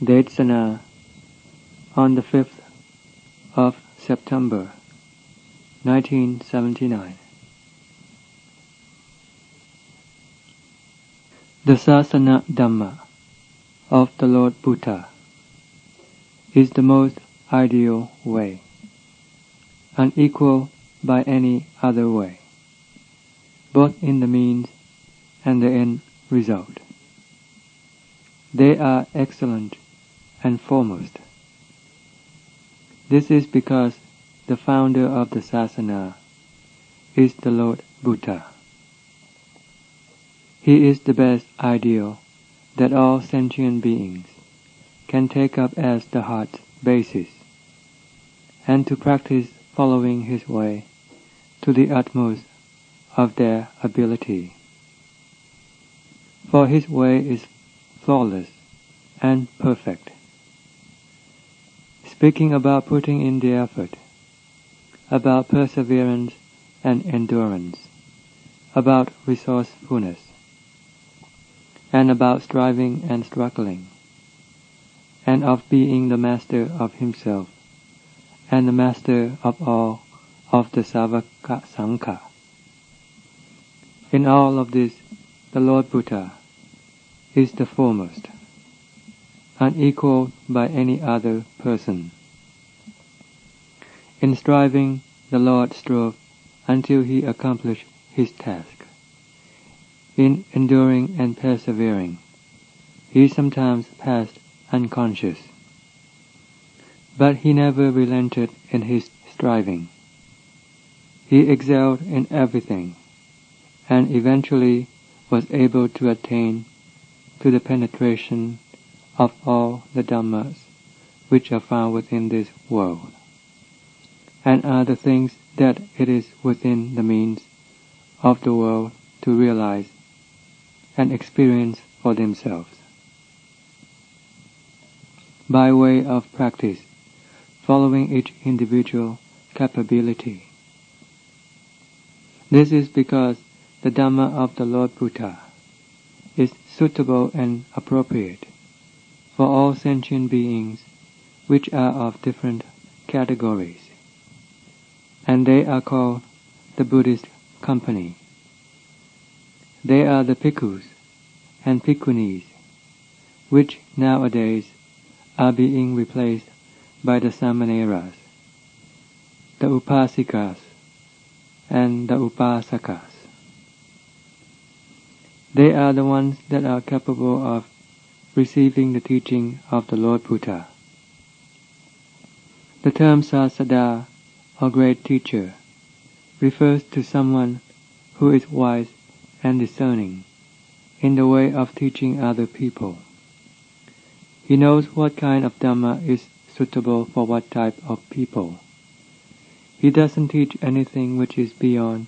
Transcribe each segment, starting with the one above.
Desanas on the 5th of September 1979. The Sasana Dhamma of the Lord Buddha is the most ideal way, unequaled by any other way, both in the means and the end result. They are excellent and foremost. This is because the founder of the Sasana is the Lord Buddha. He is the best ideal that all sentient beings can take up as the heart's basis, and to practice following his way to the utmost of their ability. For his way is flawless and perfect. Speaking about putting in the effort, about perseverance and endurance, about resourcefulness, and about striving and struggling, and of being the master of himself, and the master of all of the Savaka Sangha. In all of this, the Lord Buddha is the foremost, unequaled by any other person. In striving, the Lord strove until he accomplished his task. In enduring and persevering, he sometimes passed unconscious. But he never relented in his striving. He excelled in everything, and eventually was able to attain to the penetration of all the Dhammas which are found within this world, and are the things that it is within the means of the world to realize and experience for themselves. By way of practice, following each individual capability. This is because the Dhamma of the Lord Buddha is suitable and appropriate for all sentient beings which are of different categories, and they are called the Buddhist company. They are the bhikkhus and bhikkhunis, which nowadays are being replaced by the samaneras, the upasikas, and the upasakas. They are the ones that are capable of receiving the teaching of the Lord Buddha. The term Sasada, or great teacher, refers to someone who is wise and discerning in the way of teaching other people. He knows what kind of Dhamma is suitable for what type of people. He doesn't teach anything which is beyond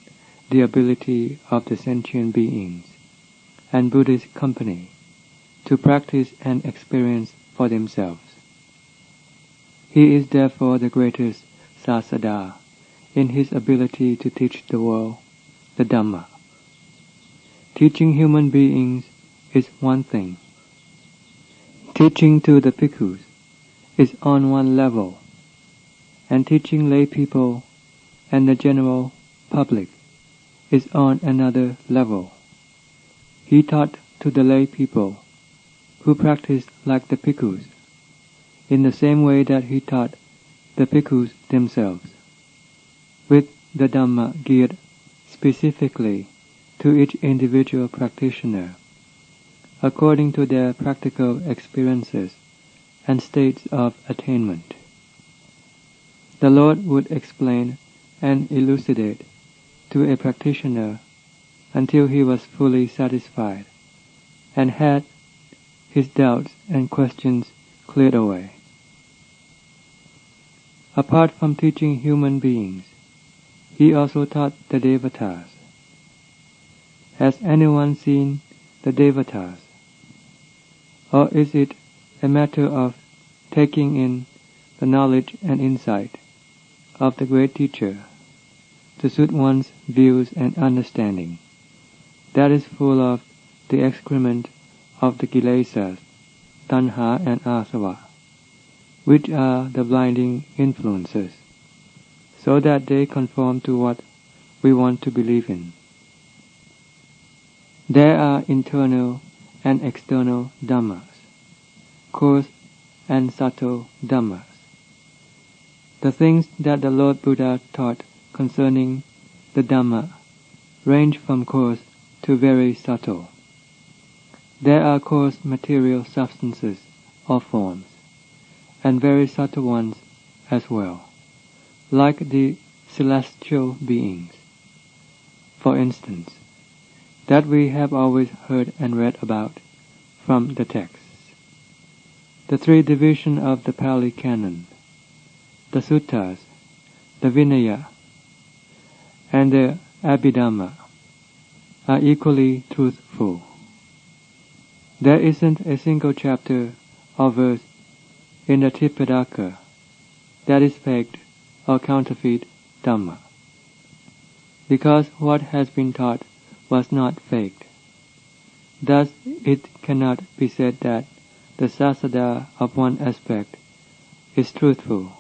the ability of the sentient beings and Buddhist company to practice and experience for themselves. He is therefore the greatest Sasada in his ability to teach the world the Dhamma. Teaching human beings is one thing. Teaching to the bhikkhus is on one level, and teaching lay people and the general public is on another level. He taught to the lay people who practiced like the bhikkhus, in the same way that he taught the bhikkhus themselves, with the Dhamma geared specifically to each individual practitioner, according to their practical experiences and states of attainment. The Lord would explain and elucidate to a practitioner until he was fully satisfied and had his doubts and questions cleared away. Apart from teaching human beings, he also taught the Devatas. Has anyone seen the Devatas? Or is it a matter of taking in the knowledge and insight of the great teacher to suit one's views and understanding that is full of the excrement of the Kilesas tanha and asava, which are the blinding influences, so that they conform to what we want to believe in. There are internal and external Dhammas, coarse and subtle Dhammas. The things that the Lord Buddha taught concerning the Dhamma range from coarse to very subtle. There are coarse material substances or forms, and very subtle ones as well, like the celestial beings, for instance, that we have always heard and read about from the texts. The three divisions of the Pali Canon, the Suttas, the Vinaya, and the Abhidhamma, are equally truthful. There isn't a single chapter or verse in the Iddhipada that is faked or counterfeit Dhamma, because what has been taught was not faked. Thus it cannot be said that the sasada of one aspect is truthful,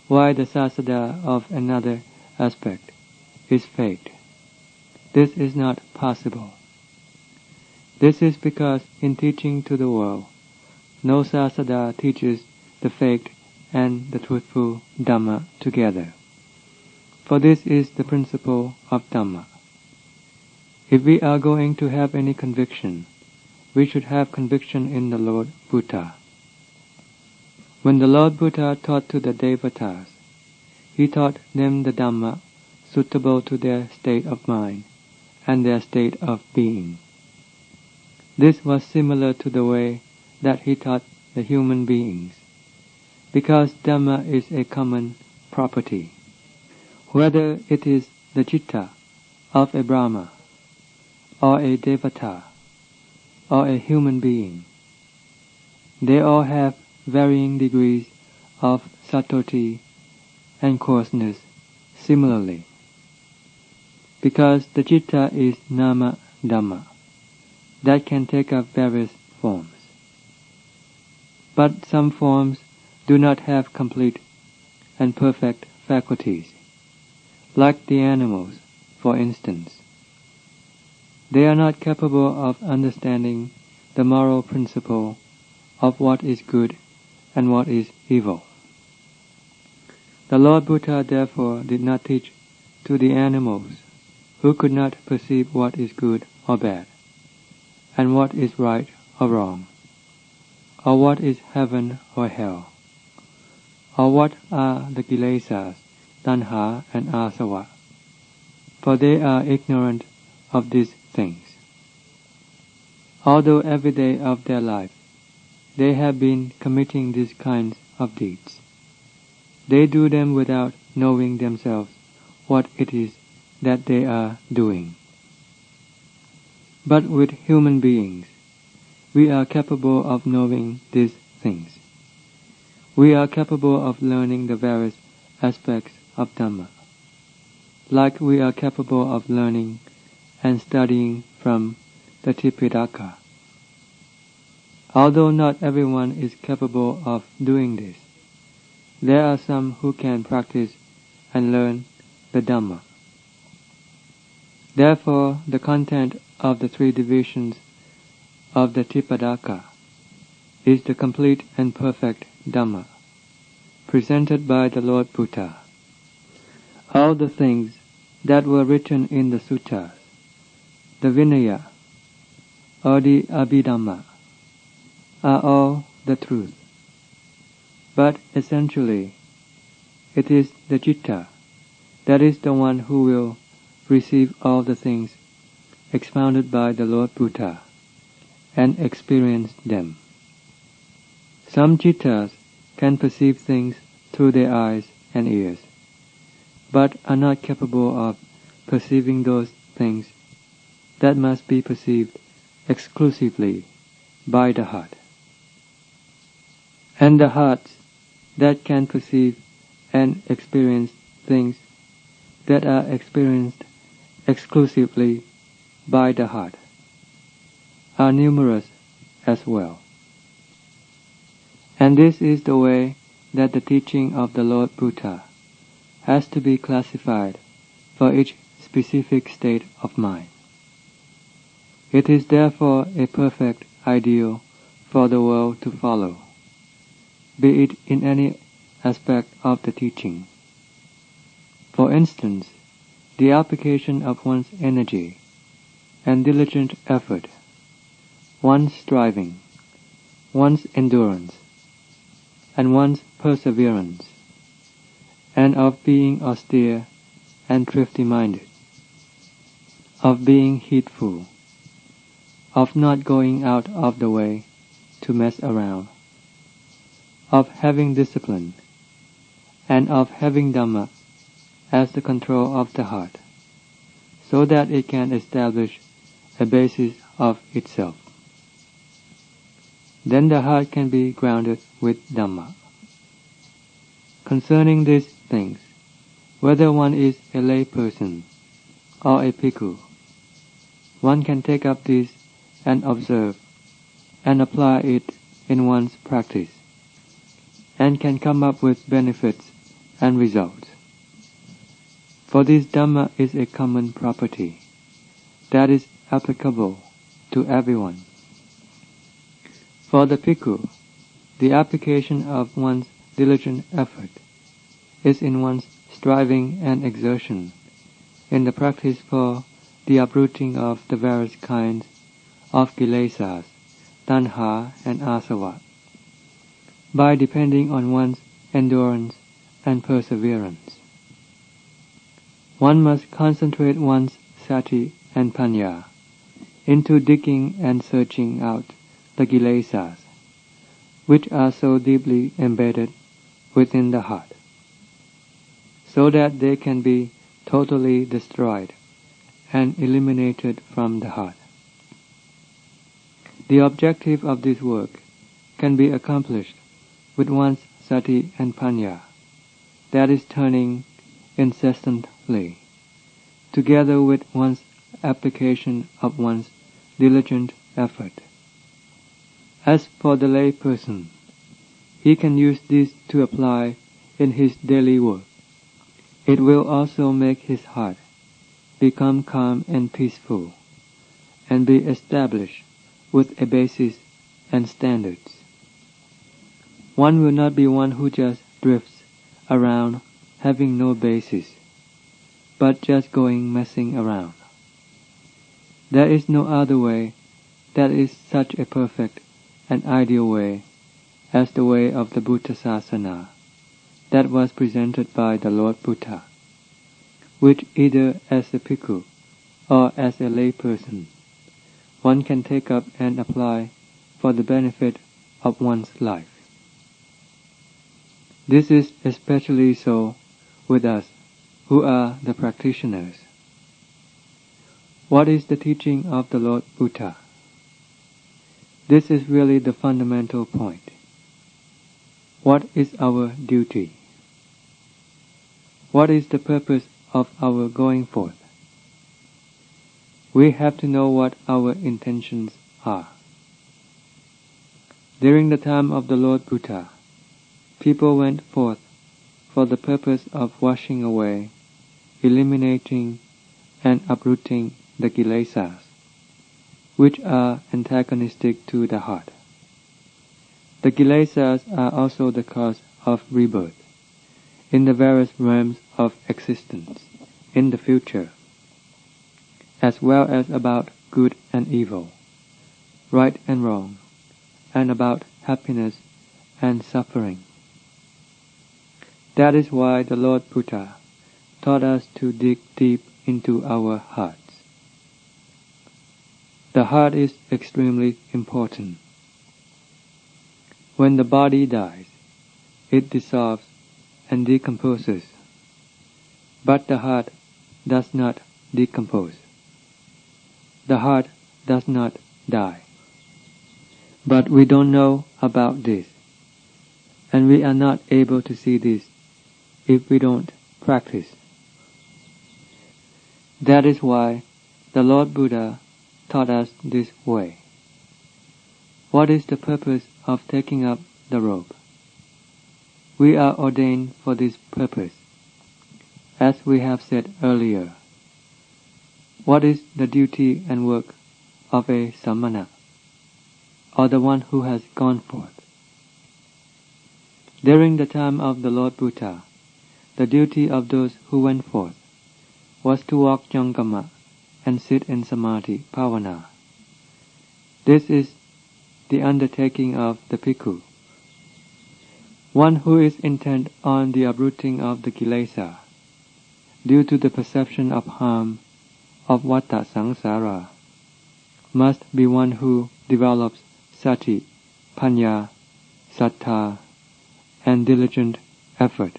while the sasada of another aspect is faked. This is not possible. This is because in teaching to the world, no sasada teaches the faked and the truthful Dhamma together. For this is the principle of Dhamma. If we are going to have any conviction, we should have conviction in the Lord Buddha. When the Lord Buddha taught to the Devatas, he taught them the Dhamma suitable to their state of mind and their state of being. This was similar to the way that he taught the human beings, because Dhamma is a common property. Whether it is the citta of a Brahma, or a Devata, or a human being, they all have varying degrees of subtlety and coarseness similarly, because the citta is Nama Dhamma, that can take up various forms. But some forms do not have complete and perfect faculties, like the animals, for instance. They are not capable of understanding the moral principle of what is good and what is evil. The Lord Buddha therefore did not teach to the animals, who could not perceive what is good or bad, and what is right or wrong, or what is heaven or hell, or what are the Kilesas, tanha and asava, for they are ignorant of these things. Although every day of their life they have been committing these kinds of deeds, they do them without knowing themselves what it is that they are doing. But with human beings, we are capable of knowing these things. We are capable of learning the various aspects of Dhamma, like we are capable of learning and studying from the Iddhipada. Although not everyone is capable of doing this, there are some who can practice and learn the Dhamma. Therefore, the content of the three divisions of the Iddhipada is the complete and perfect Dhamma, presented by the Lord Buddha. All the things that were written in the Suttas, the Vinaya, or the Abhidhamma, are all the truth. But essentially, it is the citta that is the one who will receive all the things expounded by the Lord Buddha and experience them. Some cittas can perceive things through their eyes and ears, but are not capable of perceiving those things that must be perceived exclusively by the heart. And the hearts that can perceive and experience things that are experienced exclusively by the heart are numerous as well. And this is the way that the teaching of the Lord Buddha has to be classified for each specific state of mind. It is therefore a perfect ideal for the world to follow, be it in any aspect of the teaching. For instance, the application of one's energy and diligent effort, one's striving, one's endurance, and one's perseverance, and of being austere and thrifty-minded, of being heedful, of not going out of the way to mess around, of having discipline, and of having Dhamma as the control of the heart, so that it can establish a basis of itself. Then the heart can be grounded with Dhamma. Concerning these things, whether one is a lay person or a bhikkhu, one can take up this and observe and apply it in one's practice, and can come up with benefits and results. For this Dhamma is a common property that is applicable to everyone. For the bhikkhu, the application of one's diligent effort is in one's striving and exertion in the practice for the uprooting of the various kinds of Kilesas, tanha and asava, by depending on one's endurance and perseverance. One must concentrate one's sati and panya into digging and searching out the Kilesas, which are so deeply embedded within the heart, so that they can be totally destroyed and eliminated from the heart. The objective of this work can be accomplished with one's sati and panya, that is turning incessantly, together with one's application of one's diligent effort. As for the lay person, he can use this to apply in his daily work. It will also make his heart become calm and peaceful, and be established with a basis and standards. One will not be one who just drifts around having no basis, but just going messing around. There is no other way that is such a perfect and ideal way as the way of the Buddha Sasana that was presented by the Lord Buddha, which either as a bhikkhu or as a lay person one can take up and apply for the benefit of one's life. This is especially so with us who are the practitioners. What is the teaching of the Lord Buddha? This is really the fundamental point. What is our duty? What is the purpose of our going forth? We have to know what our intentions are. During the time of the Lord Buddha, people went forth for the purpose of washing away, eliminating, and uprooting the Kilesas, which are antagonistic to the heart. The Kilesas are also the cause of rebirth in the various realms of existence in the future, as well as about good and evil, right and wrong, and about happiness and suffering. That is why the Lord Buddha taught us to dig deep into our hearts. The heart is extremely important. When the body dies, it dissolves and decomposes, but the heart does not decompose. The heart does not die. But we don't know about this, and we are not able to see this if we don't practice. That is why the Lord Buddha taught us this way. What is the purpose of taking up the robe. We are ordained for this purpose. As we have said earlier, what is the duty and work of a samana, or the one who has gone forth? During the time of the Lord Buddha, the duty of those who went forth was to walk yangama and sit in samadhi pavana. This is the undertaking of the bhikkhu. One who is intent on the uprooting of the kilesa, due to the perception of harm of vata samsara, must be one who develops sati, panya, sattha, and diligent effort.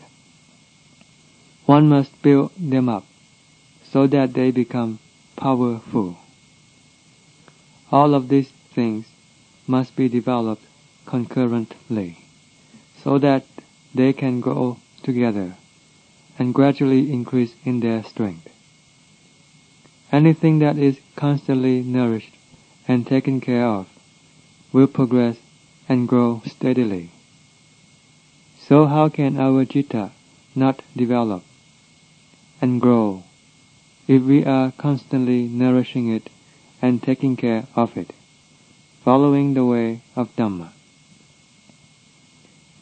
One must build them up so that they become powerful. All of these things must be developed concurrently so that they can go together and gradually increase in their strength. Anything that is constantly nourished and taken care of will progress and grow steadily. So how can our citta not develop and grow if we are constantly nourishing it and taking care of it, following the way of Dhamma?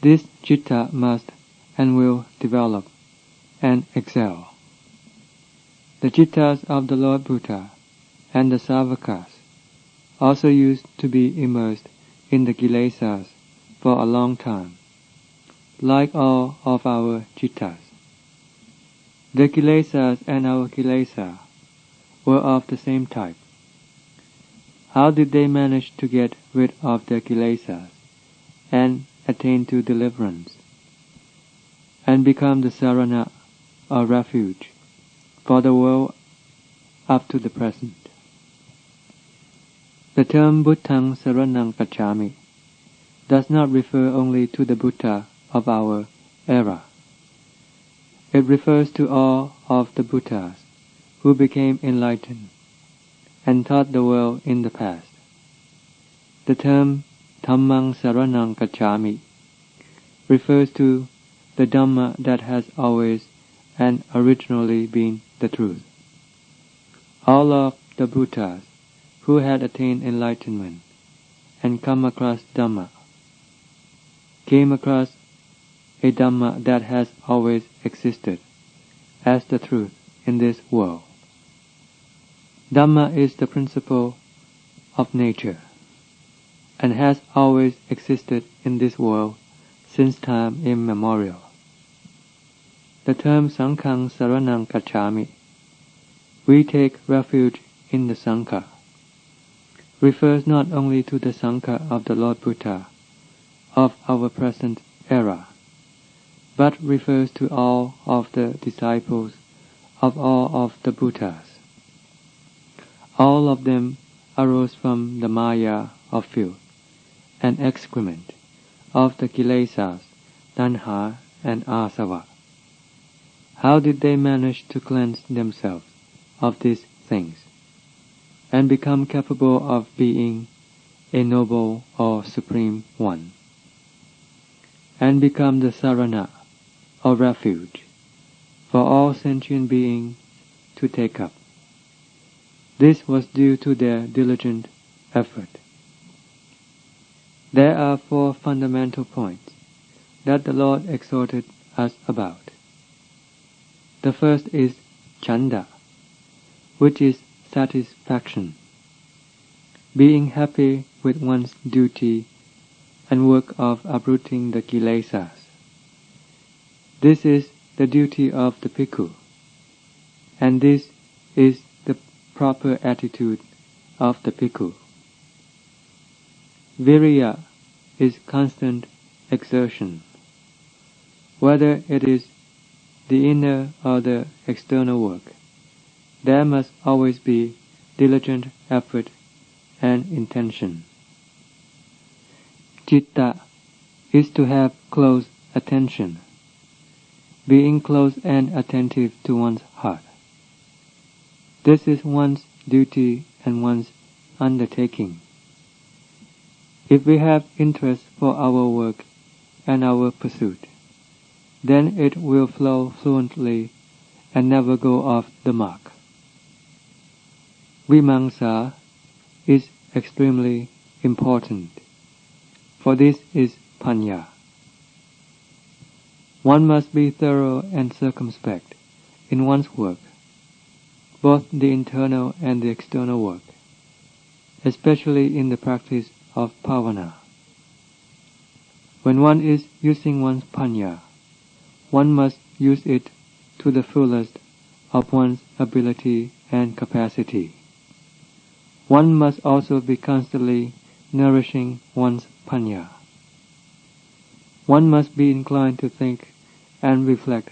This citta must and will develop and excel. The cittas of the Lord Buddha and the Savakas also used to be immersed in the Kilesas for a long time, like all of our cittas. The Kilesas and our Kilesa were of the same type. How did they manage to get rid of their Kilesas and attain to deliverance, and become the sarana, or refuge, for the world up to the present? The term Buddhaṃ Saraṇaṃ Gacchāmi does not refer only to the Buddha of our era. It refers to all of the Buddhas who became enlightened and taught the world in the past. The term Dhammaṃ Saraṇaṃ Gacchāmi refers to the Dhamma that has always and originally been the truth. All of the Buddhas who had attained enlightenment and come across Dhamma came across a Dhamma that has always existed as the truth in this world. Dhamma is the principle of nature and has always existed in this world since time immemorial. The term Saṅghāṃ Saraṇaṃ Gacchāmi, we take refuge in the Sangha, refers not only to the Sangha of the Lord Buddha of our present era, but refers to all of the disciples of all of the Buddhas. All of them arose from the maya of filth and excrement of the Kilesas, tanha, and asava. How did they manage to cleanse themselves of these things and become capable of being a noble or supreme one, and become the sarana, or refuge, for all sentient beings to take up? This was due to their diligent effort. There are 4 fundamental points that the Lord exhorted us about. The first is chanda, which is satisfaction, being happy with one's duty and work of uprooting the Kilesas. This is the duty of the bhikkhu, and this is the proper attitude of the bhikkhu. Viriya is constant exertion. Whether it is the inner or the external work, there must always be diligent effort and intention. Citta is to have close attention, being close and attentive to one's heart. This is one's duty and one's undertaking. If we have interest for our work and our pursuit. Then it will flow fluently and never go off the mark. Vimamsa is extremely important, for this is panya. One must be thorough and circumspect in one's work, both the internal and the external work, especially in the practice of bhavana. When one is using one's panya, one must use it to the fullest of one's ability and capacity. One must also be constantly nourishing one's panya. One must be inclined to think and reflect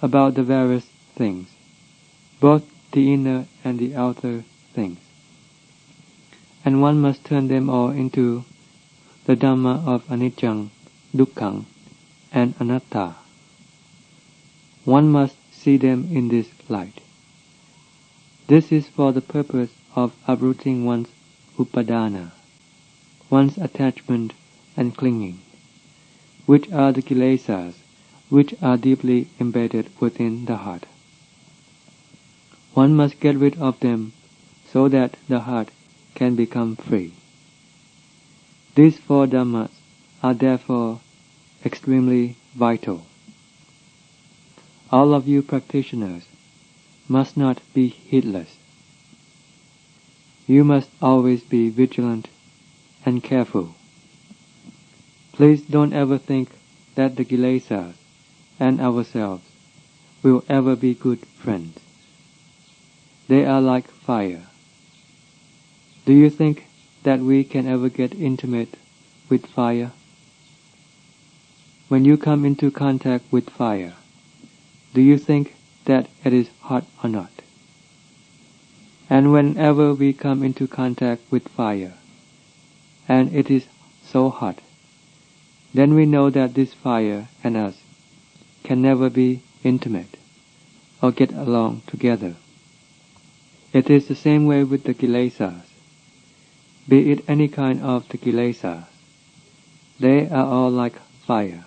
about the various things, both the inner and the outer things. And one must turn them all into the Dhamma of anicca, dukkha, and anatta. One must see them in this light. This is for the purpose of uprooting one's upadana, one's attachment and clinging, which are the Kilesas, which are deeply embedded within the heart. One must get rid of them so that the heart can become free. These four Dhammas are therefore extremely vital. All of you practitioners must not be heedless. You must always be vigilant and careful. Please don't ever think that the Kilesas and ourselves will ever be good friends. They are like fire. Do you think that we can ever get intimate with fire? When you come into contact with fire, do you think that it is hot or not? And whenever we come into contact with fire, and it is so hot, then we know that this fire and us can never be intimate or get along together. It is the same way with the Kilesas. Be it any kind of the Kilesas, they are all like fire.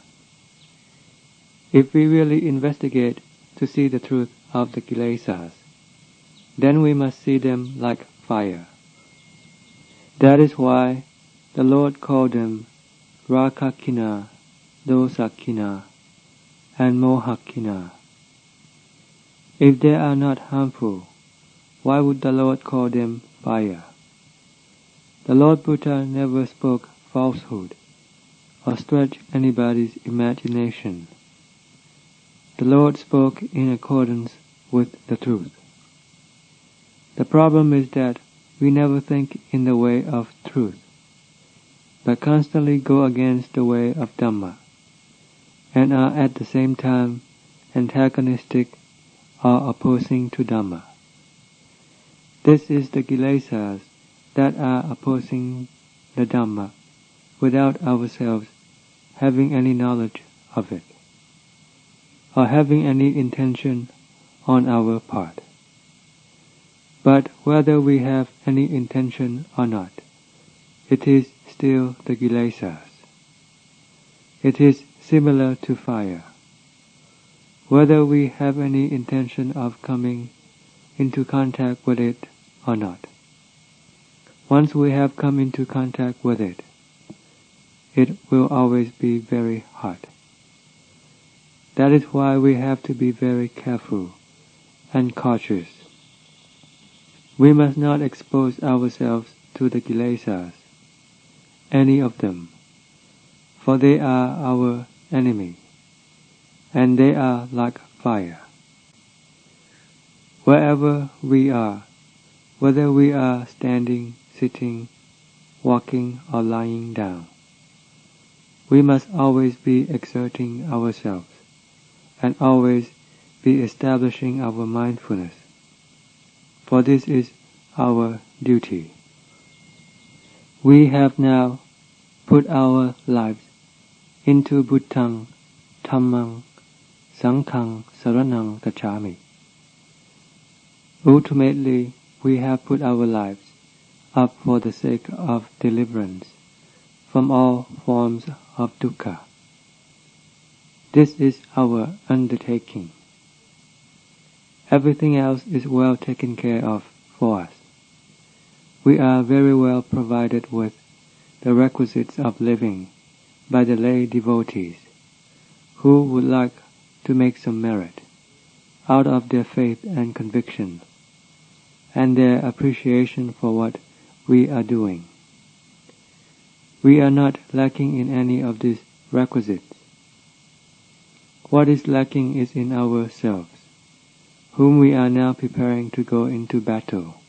If we really investigate to see the truth of the Kilesas, then we must see them like fire. That is why the Lord called them Rakakina, Dosakina, and Mohakina. If they are not harmful, why would the Lord call them fire? The Lord Buddha never spoke falsehood or stretched anybody's imagination. The Lord spoke in accordance with the truth. The problem is that we never think in the way of truth, but constantly go against the way of Dhamma, and are at the same time antagonistic or opposing to Dhamma. This is the Kilesas that are opposing the Dhamma without ourselves having any knowledge of it, or having any intention on our part. But whether we have any intention or not, it is still the Kilesas. It is similar to fire. Whether we have any intention of coming into contact with it or not, once we have come into contact with it, it will always be very hot. That is why we have to be very careful and cautious. We must not expose ourselves to the Kilesas, any of them, for they are our enemy, and they are like fire. Wherever we are, whether we are standing, sitting, walking, or lying down, we must always be exerting ourselves and always be establishing our mindfulness, for this is our duty. We have now put our lives into Buddhaṃ, Dhammaṃ, Sanghaṃ Saranang Gacchāmi. Ultimately, we have put our lives up for the sake of deliverance from all forms of dukkha. This is our undertaking. Everything else is well taken care of for us. We are very well provided with the requisites of living by the lay devotees, who would like to make some merit out of their faith and conviction, and their appreciation for what we are doing. We are not lacking in any of these requisites. What is lacking is in ourselves, whom we are now preparing to go into battle,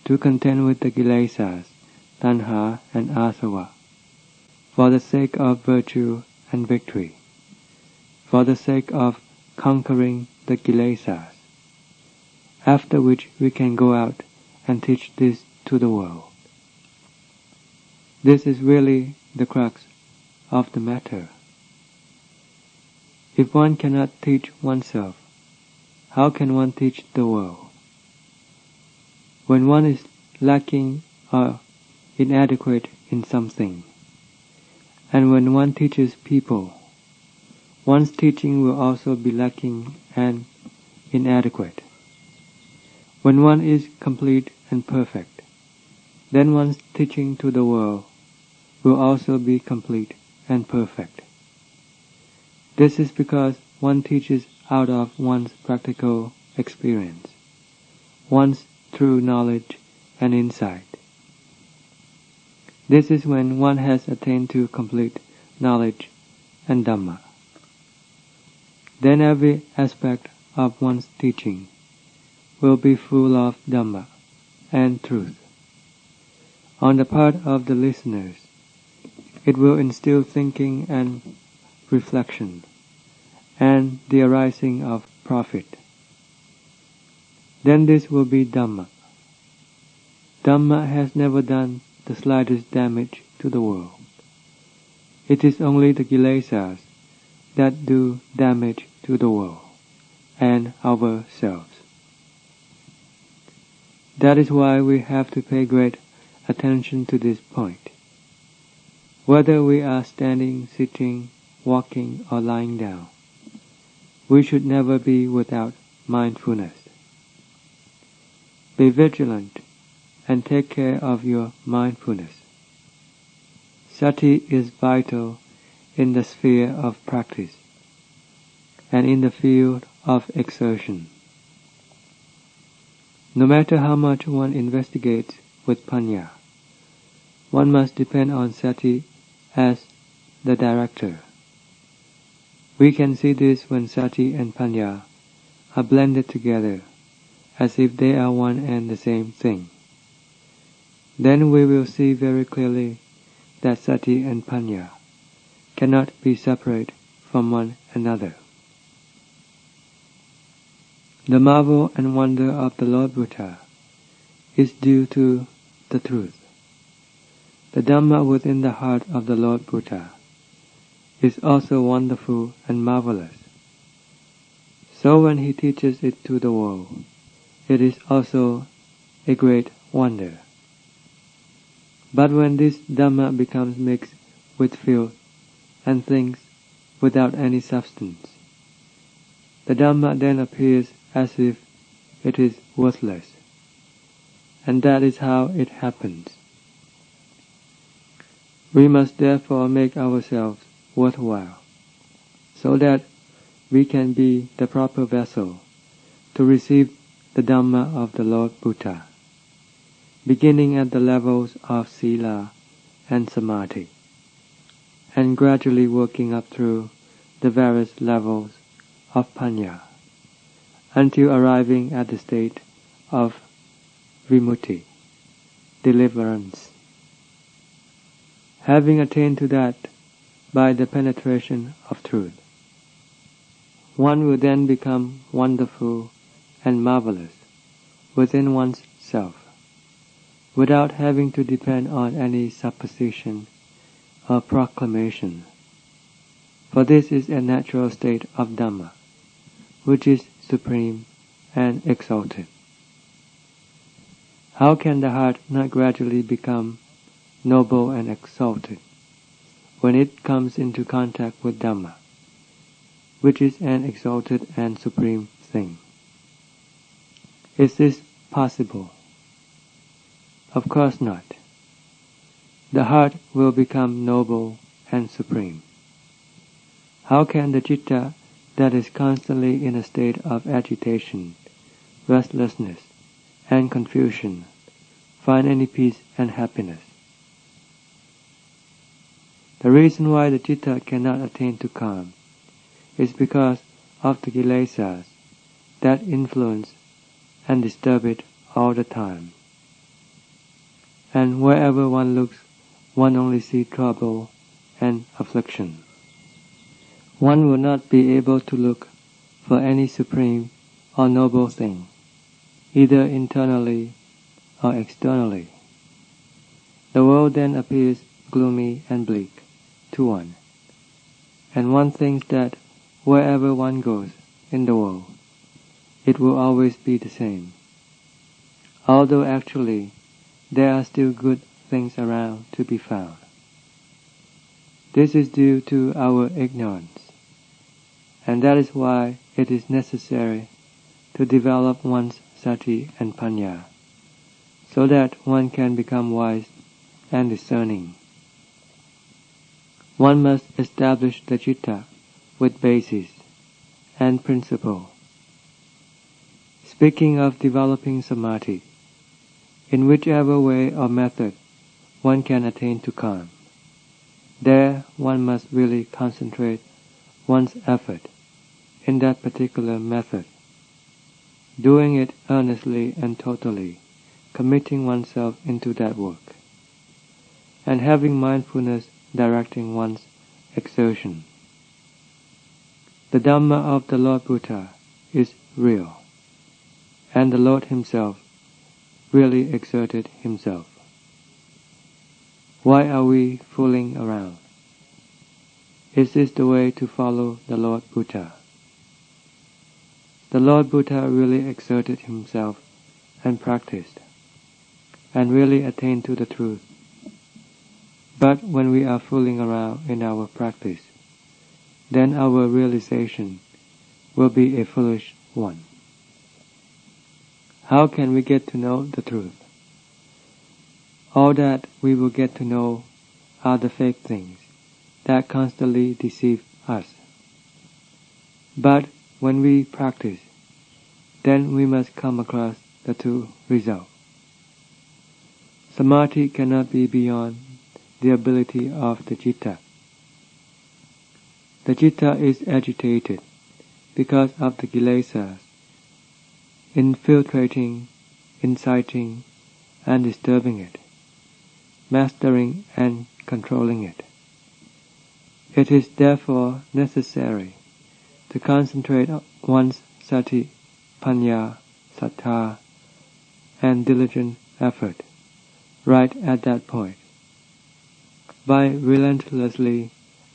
to contend with the Kilesas, Tanha and Asava, for the sake of virtue and victory, for the sake of conquering the Kilesas, after which we can go out and teach this to the world. This is really the crux of the matter. If one cannot teach oneself, how can one teach the world? When one is lacking or inadequate in something, and when one teaches people, one's teaching will also be lacking and inadequate. When one is complete and perfect, then one's teaching to the world will also be complete and perfect. This is because one teaches out of one's practical experience, one's true knowledge and insight. This is when one has attained to complete knowledge and Dhamma. Then every aspect of one's teaching will be full of Dhamma and truth. On the part of the listeners, it will instill thinking and reflection, and the arising of profit. Then this will be Dhamma. Dhamma has never done the slightest damage to the world. It is only the Kilesas that do damage to the world and ourselves. That is why we have to pay great attention to this point. Whether we are standing, sitting, walking, or lying down, we should never be without mindfulness. Be vigilant and take care of your mindfulness. Sati is vital in the sphere of practice and in the field of exertion. No matter how much one investigates with Panya, one must depend on Sati as the director. We can see this when Sati and Panya are blended together, as if they are one and the same thing. Then we will see very clearly that Sati and Panya cannot be separate from one another. The marvel and wonder of the Lord Buddha is due to the truth. The Dhamma within the heart of the Lord Buddha is also wonderful and marvelous. So when he teaches it to the world, it is also a great wonder. But when this Dhamma becomes mixed with filth and things without any substance, the Dhamma then appears as if it is worthless. And that is how it happens. We must therefore make ourselves worthwhile, so that we can be the proper vessel to receive the Dhamma of the Lord Buddha, beginning at the levels of Sila and Samadhi, and gradually working up through the various levels of Panya, until arriving at the state of Vimutti, deliverance. Having attained to that by the penetration of truth, one will then become wonderful and marvelous within one's self, without having to depend on any supposition or proclamation. For this is a natural state of Dhamma, which is supreme and exalted. How can the heart not gradually become noble and exalted when it comes into contact with Dhamma, which is an exalted and supreme thing. Is this possible? Of course not. The heart will become noble and supreme. How can the citta that is constantly in a state of agitation, restlessness, and confusion find any peace and happiness? The reason why the citta cannot attain to calm is because of the Kilesas that influence and disturb it all the time. And wherever one looks, one only sees trouble and affliction. One will not be able to look for any supreme or noble thing, either internally or externally. The world then appears gloomy and bleak to one, and one thinks that wherever one goes in the world, it will always be the same, although actually there are still good things around to be found. This is due to our ignorance, and that is why it is necessary to develop one's sati and panya, so that one can become wise and discerning. One must establish the citta with basis and principle. Speaking of developing samadhi, in whichever way or method one can attain to calm, there one must really concentrate one's effort in that particular method, doing it earnestly and totally, committing oneself into that work, and having mindfulness directing one's exertion. The Dhamma of the Lord Buddha is real, and the Lord himself really exerted himself. Why are we fooling around? Is this the way to follow the Lord Buddha? The Lord Buddha really exerted himself and practiced, and really attained to the truth. But when we are fooling around in our practice, then our realization will be a foolish one. How can we get to know the truth? All that we will get to know are the fake things that constantly deceive us. But when we practice, then we must come across the true result. Samadhi cannot be beyond the ability of the citta. The citta is agitated because of the Kilesas infiltrating, inciting, and disturbing it, mastering and controlling it. It is therefore necessary to concentrate one's sati, panya, sattha, and diligent effort right at that point, by relentlessly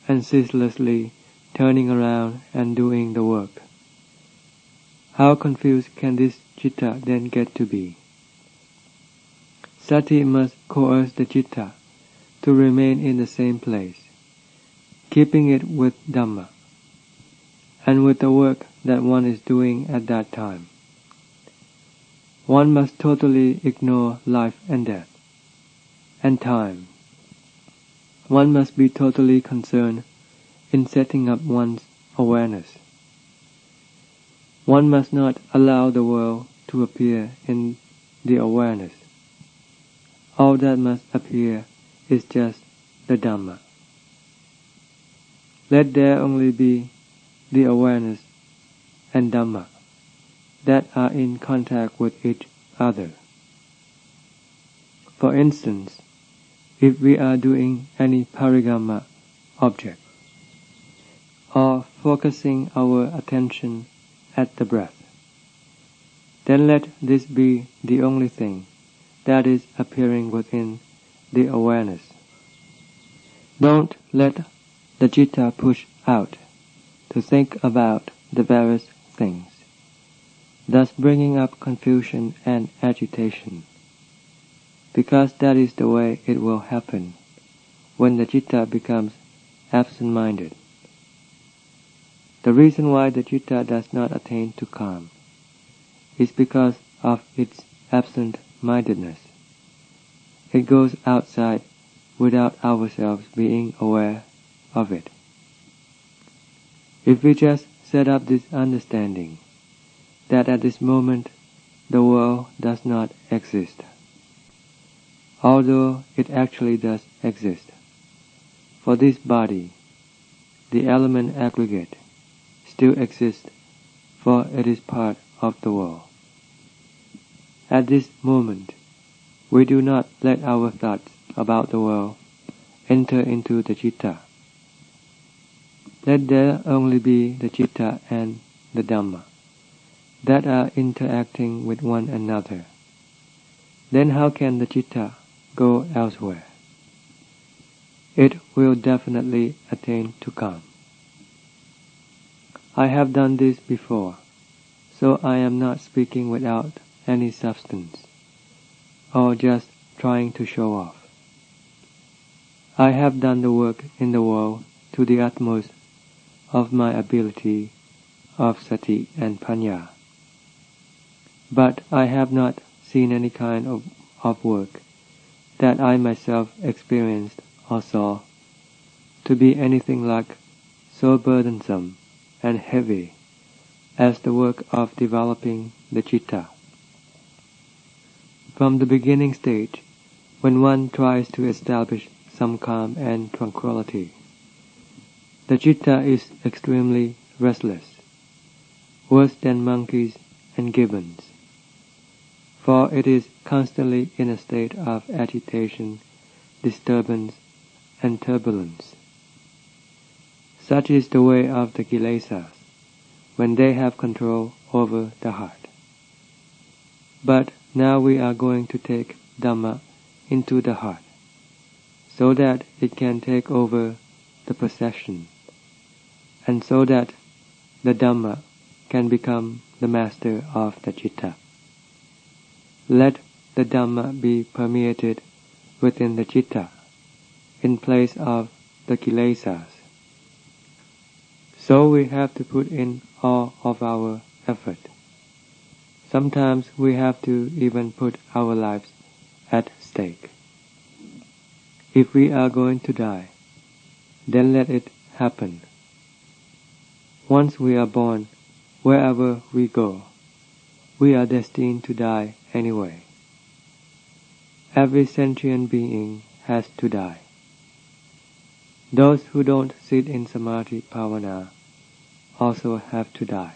and ceaselessly turning around and doing the work. How confused can this citta then get to be? Sati must coerce the citta to remain in the same place, keeping it with Dhamma, and with the work that one is doing at that time. One must totally ignore life and death, and time. One must be totally concerned in setting up one's awareness. One must not allow the world to appear in the awareness. All that must appear is just the Dhamma. Let there only be the awareness and Dhamma that are in contact with each other. For instance, if we are doing any parigama object, or focusing our attention at the breath, then let this be the only thing that is appearing within the awareness. Don't let the citta push out to think about the various things, thus bringing up confusion and agitation, because that is the way it will happen when the citta becomes absent-minded. The reason why the citta does not attain to calm is because of its absent-mindedness. It goes outside without ourselves being aware of it. If we just set up this understanding that at this moment the world does not exist, although it actually does exist, for this body, the element aggregate, still exists, for it is part of the world. At this moment, we do not let our thoughts about the world enter into the citta. Let there only be the citta and the Dhamma that are interacting with one another. Then how can the citta go elsewhere? It will definitely attain to calm. I have done this before, so I am not speaking without any substance, or just trying to show off. I have done the work in the world to the utmost of my ability of sati and panya. But I have not seen any kind of work that I myself experienced or saw to be anything like so burdensome and heavy as the work of developing the citta. From the beginning stage, when one tries to establish some calm and tranquility, the citta is extremely restless, worse than monkeys and gibbons, for it is constantly in a state of agitation, disturbance, and turbulence. Such is the way of the Kilesas when they have control over the heart. But now we are going to take Dhamma into the heart, so that it can take over the perception, and so that the Dhamma can become the master of the citta. Let the Dhamma be permeated within the citta, in place of the Kilesas. So we have to put in all of our effort. Sometimes we have to even put our lives at stake. If we are going to die, then let it happen. Once we are born, wherever we go, we are destined to die anyway. Every sentient being has to die. Those who don't sit in Samadhi Bhavana also have to die.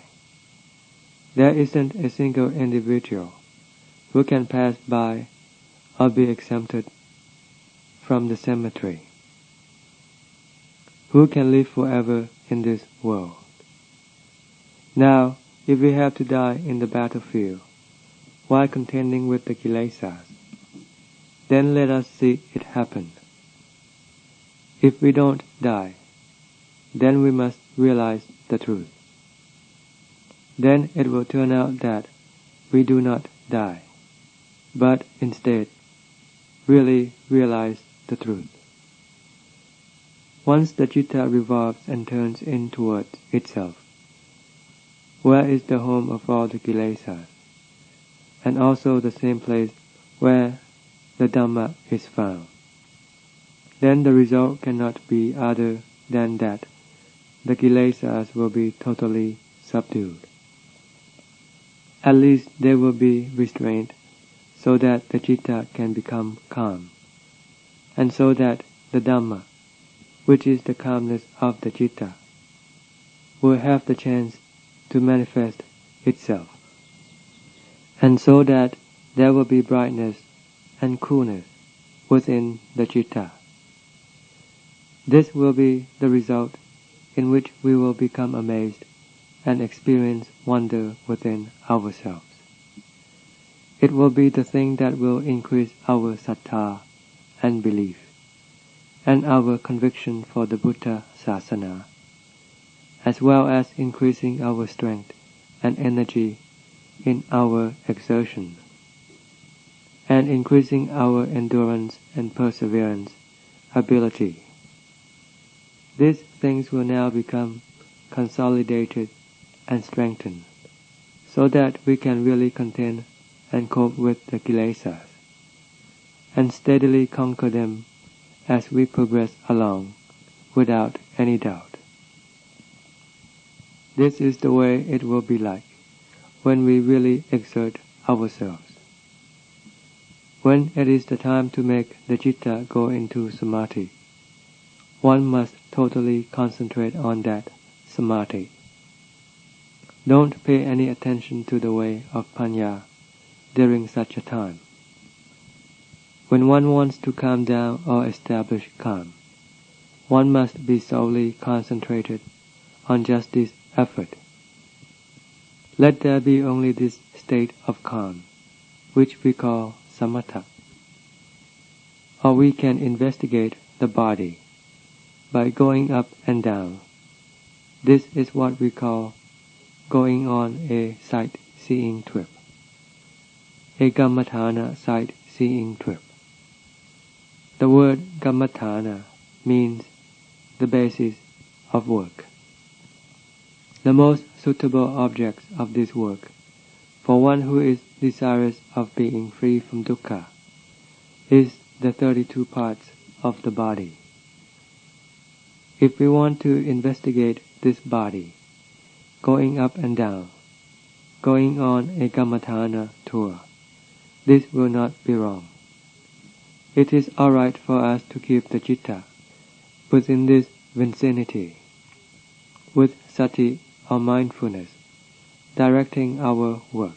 There isn't a single individual who can pass by or be exempted from the cemetery, who can live forever in this world. Now, if we have to die in the battlefield, while contending with the Kilesas, then let us see it happen. If we don't die, then we must realize the truth. Then it will turn out that we do not die, but instead really realize the truth. Once the citta revolves and turns in towards itself, where is the home of all the Kilesas, and also the same place where the Dhamma is found, then the result cannot be other than that the Kilesas will be totally subdued. At least they will be restrained so that the citta can become calm, and so that the Dhamma, which is the calmness of the citta, will have the chance to manifest itself, and so that there will be brightness and coolness within the citta. This will be the result in which we will become amazed and experience wonder within ourselves. It will be the thing that will increase our sattha and belief, and our conviction for the Buddha Sasana, as well as increasing our strength and energy in our exertion, and increasing our endurance and perseverance ability. These things will now become consolidated and strengthened, so that we can really contend and cope with the Kilesas, and steadily conquer them as we progress along, without any doubt. This is the way it will be like when we really exert ourselves. When it is the time to make the citta go into Samadhi, one must totally concentrate on that Samadhi. Don't pay any attention to the way of Panya during such a time. When one wants to calm down or establish calm, one must be solely concentrated on just this effort. Let there be only this state of calm, which we call samatha. Or we can investigate the body by going up and down. This is what we call going on a sightseeing trip, a Gammatthana sightseeing trip. The word Gammatthana means the basis of work. The most suitable objects of this work, for one who is desirous of being free from dukkha, is the 32 parts of the body. If we want to investigate this body, going up and down, going on a Gammatthana tour, this will not be wrong. It is all right for us to keep the citta within this vicinity, with sati or mindfulness, directing our work.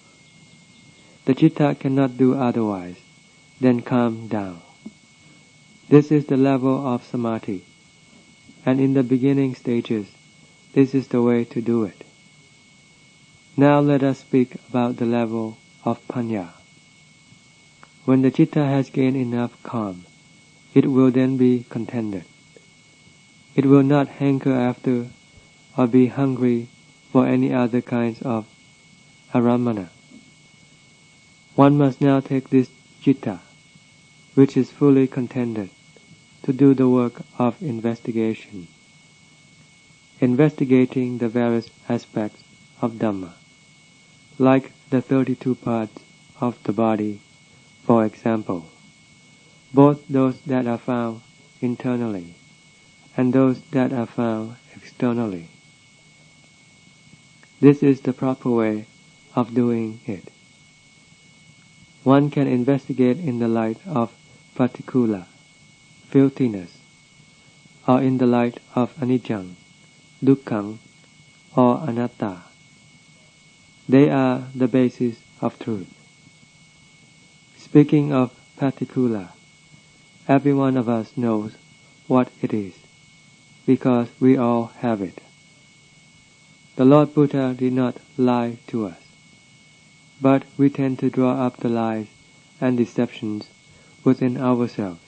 The citta cannot do otherwise than calm down. This is the level of samadhi, and in the beginning stages, this is the way to do it. Now let us speak about the level of panya. When the citta has gained enough calm, it will then be contented. It will not hanker after or be hungry for any other kinds of aramana. One must now take this citta, which is fully contented, to do the work of investigation, investigating the various aspects of Dhamma, like the 32 parts of the body, for example, both those that are found internally and those that are found externally. This is the proper way of doing it. One can investigate in the light of paticula, filthiness, or in the light of anicca, dukkha, or anatta. They are the basis of truth. Speaking of paticula, every one of us knows what it is, because we all have it. The Lord Buddha did not lie to us, but we tend to draw up the lies and deceptions within ourselves,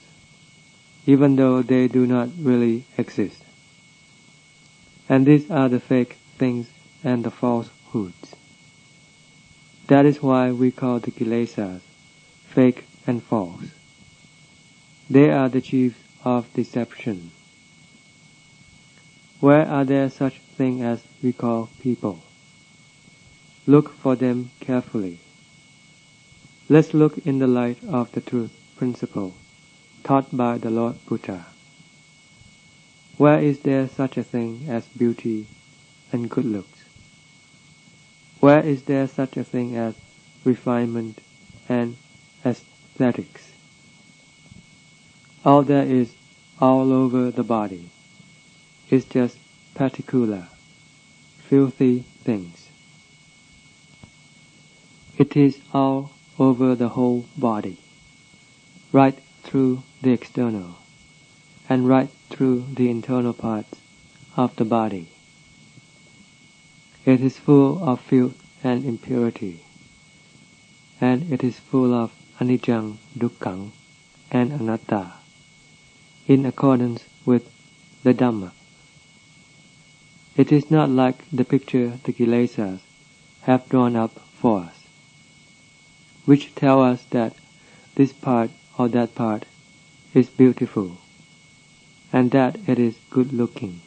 even though they do not really exist. And these are the fake things and the falsehoods. That is why we call the Kilesas fake and false. They are the chiefs of deception. Where are there such things as we call people? Look for them carefully. Let's look in the light of the truth principle taught by the Lord Buddha. Where is there such a thing as beauty and good looks? Where is there such a thing as refinement and aesthetics? All there is all over the body is just particular, filthy things. It is all over the whole body, right through the external, and right through the internal parts of the body. It is full of filth and impurity, and it is full of anicca, dukkha, and anatta, in accordance with the Dhamma. It is not like the picture the Kilesas have drawn up for us, which tell us that this part or that part is beautiful, and that it is good looking.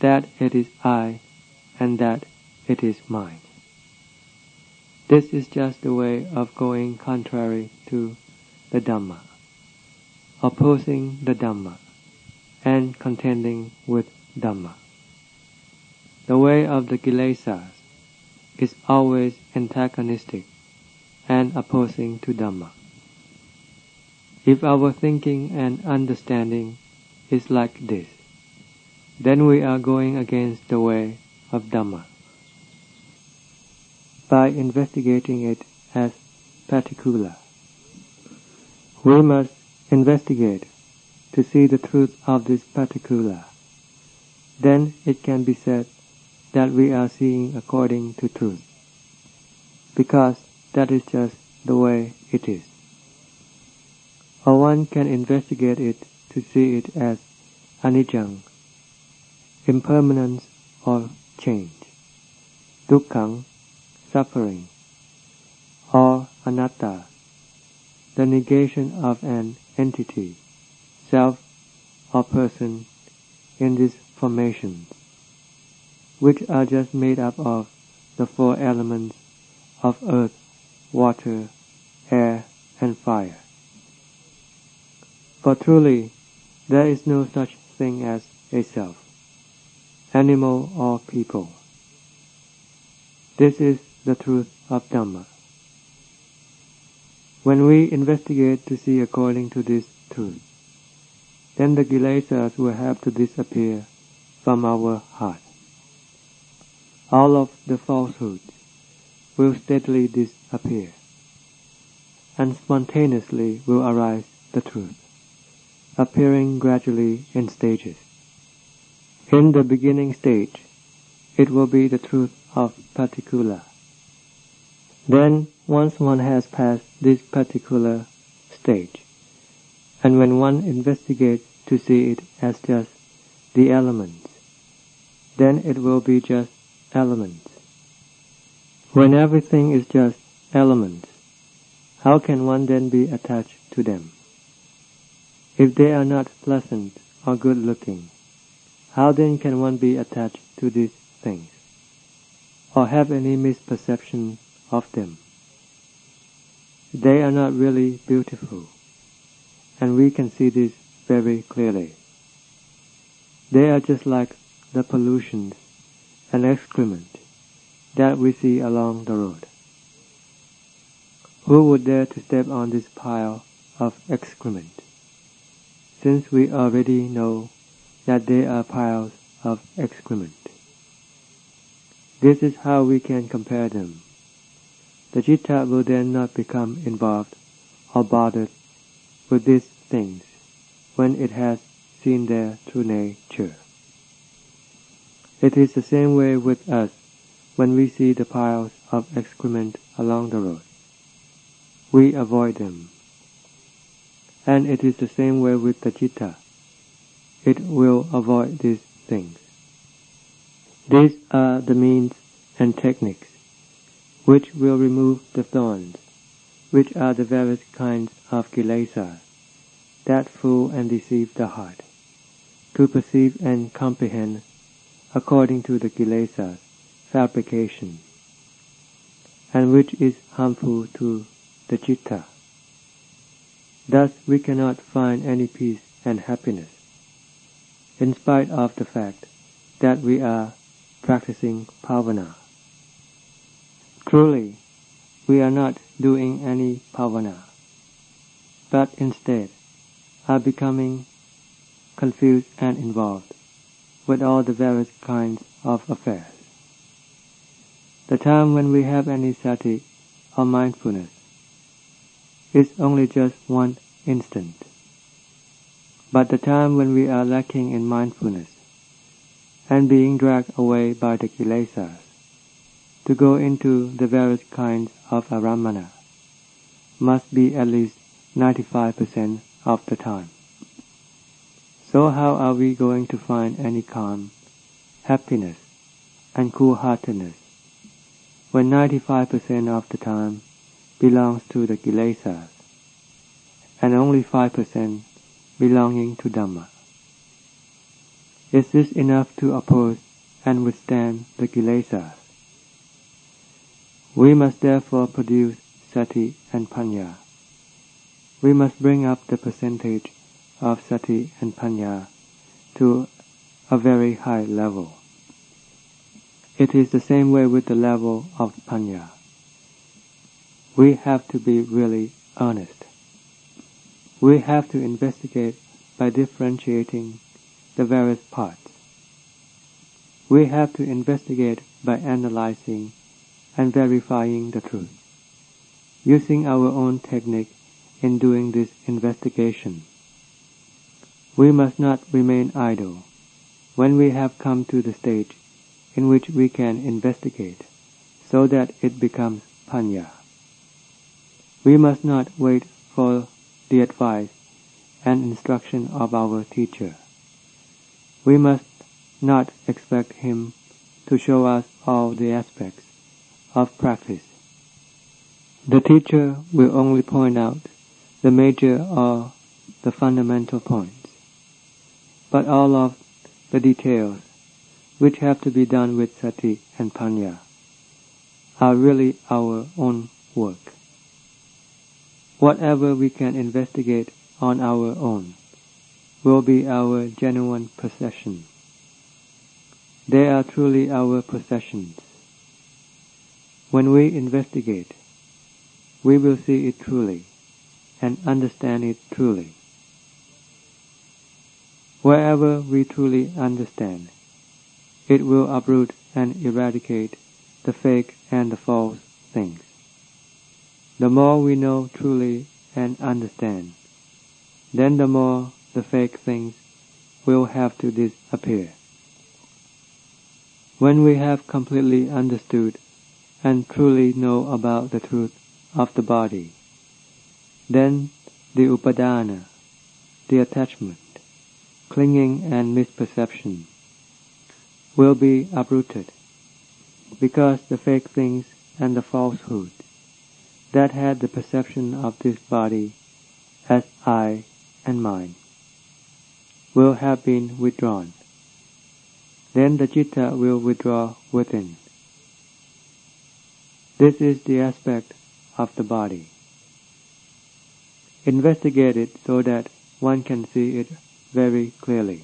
that it is I and that it is mine. This is just the way of going contrary to the Dhamma, opposing the Dhamma, and contending with Dhamma. The way of the Kilesas is always antagonistic and opposing to Dhamma. If our thinking and understanding is like this, then we are going against the way of Dhamma. By investigating it as particular, we must investigate to see the truth of this particular. Then it can be said that we are seeing according to truth, because that is just the way it is. Or one can investigate it to see it as anicca, impermanence or change, dukkha, suffering, or anatta, the negation of an entity, self or person in these formations, which are just made up of the four elements of earth, water, air, and fire. For truly, there is no such thing as a self, animal or people. This is the truth of Dhamma. When we investigate to see according to this truth, then the Kilesas will have to disappear from our heart. All of the falsehoods will steadily disappear, and spontaneously will arise the truth, appearing gradually in stages. In the beginning stage, it will be the truth of particular. Then, once one has passed this particular stage, and when one investigates to see it as just the elements, then it will be just elements. When everything is just elements, how can one then be attached to them? If they are not pleasant or good looking, how then can one be attached to these things, or have any misperception of them? They are not really beautiful, and we can see this very clearly. They are just like the pollutions and excrement that we see along the road. Who would dare to step on this pile of excrement, since we already know that they are piles of excrement? This is how we can compare them. The citta will then not become involved or bothered with these things when it has seen their true nature. It is the same way with us when we see the piles of excrement along the road. We avoid them. And it is the same way with the citta. It will avoid these things. These are the means and techniques which will remove the thorns, which are the various kinds of Kilesas that fool and deceive the heart, to perceive and comprehend according to the Kilesas fabrication, and which is harmful to the citta. Thus we cannot find any peace and happiness, in spite of the fact that we are practicing bhavana. Truly, we are not doing any bhavana, but instead are becoming confused and involved with all the various kinds of affairs. The time when we have any sati or mindfulness is only just one instant. But the time when we are lacking in mindfulness and being dragged away by the Kilesas to go into the various kinds of aramana must be at least 95% of the time. So how are we going to find any calm, happiness, and cool-heartedness when 95% of the time belongs to the Kilesas and only 5% belonging to Dhamma? Is this enough to oppose and withstand the Kilesas? We must therefore produce sati and panya. We must bring up the percentage of sati and panya to a very high level. It is the same way with the level of panya. We have to be really earnest. We have to investigate by differentiating the various parts. We have to investigate by analyzing and verifying the truth, using our own technique in doing this investigation. We must not remain idle when we have come to the stage in which we can investigate so that it becomes panya. We must not wait for the advice and instruction of our teacher. We must not expect him to show us all the aspects of practice. The teacher will only point out the major or the fundamental points, but all of the details which have to be done with sati and panya are really our own work. Whatever we can investigate on our own will be our genuine possession. They are truly our possessions. When we investigate, we will see it truly and understand it truly. Wherever we truly understand, it will uproot and eradicate the fake and the false things. The more we know truly and understand, then the more the fake things will have to disappear. When we have completely understood and truly know about the truth of the body, then the upadana, the attachment, clinging and misperception, will be uprooted, because the fake things and the falsehood that had the perception of this body as I and mine will have been withdrawn. Then the citta will withdraw within. This is the aspect of the body. Investigate it so that one can see it very clearly.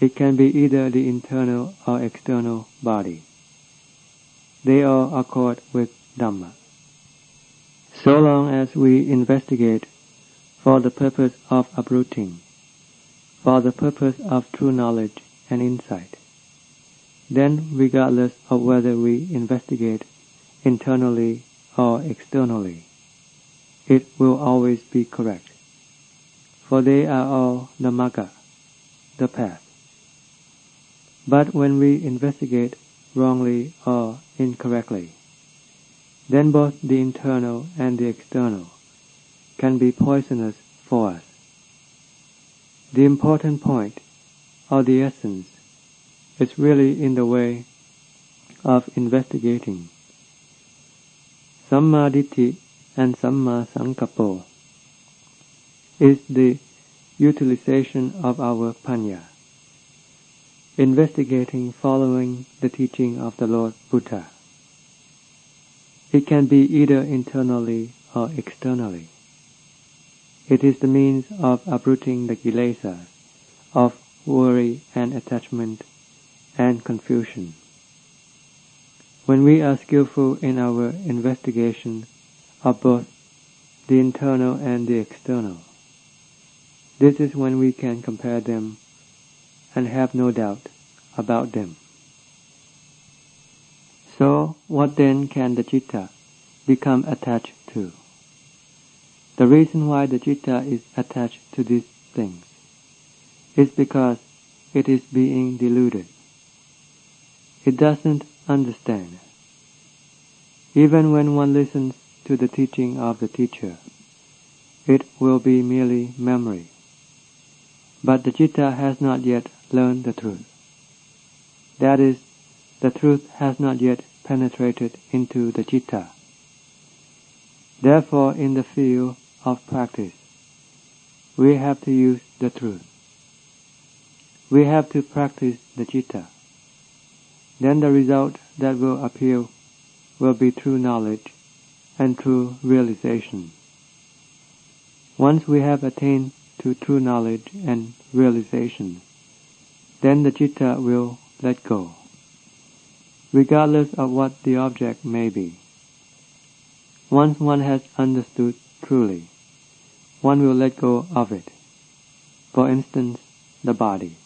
It can be either the internal or external body. They all accord with Dhamma. So long as we investigate for the purpose of uprooting, for the purpose of true knowledge and insight, then regardless of whether we investigate internally or externally, it will always be correct, for they are all the magga, the path. But when we investigate wrongly or incorrectly, then both the internal and the external can be poisonous for us. The important point, or the essence, is really in the way of investigating. Samma ditthi and samma sankappo is the utilization of our panya, investigating following the teaching of the Lord Buddha. It can be either internally or externally. It is the means of uprooting the Kilesas of worry and attachment and confusion. When we are skillful in our investigation of both the internal and the external, this is when we can compare them and have no doubt about them. So, what then can the citta become attached to? The reason why the citta is attached to these things is because it is being deluded. It doesn't understand. Even when one listens to the teaching of the teacher, it will be merely memory. But the citta has not yet learned the truth. That is, the truth has not yet penetrated into the citta. Therefore, in the field of practice, we have to use the truth. We have to practice the citta. Then the result that will appear will be true knowledge and true realization. Once we have attained to true knowledge and realization, then the citta will let go, regardless of what the object may be. Once one has understood truly, one will let go of it. For instance, the body.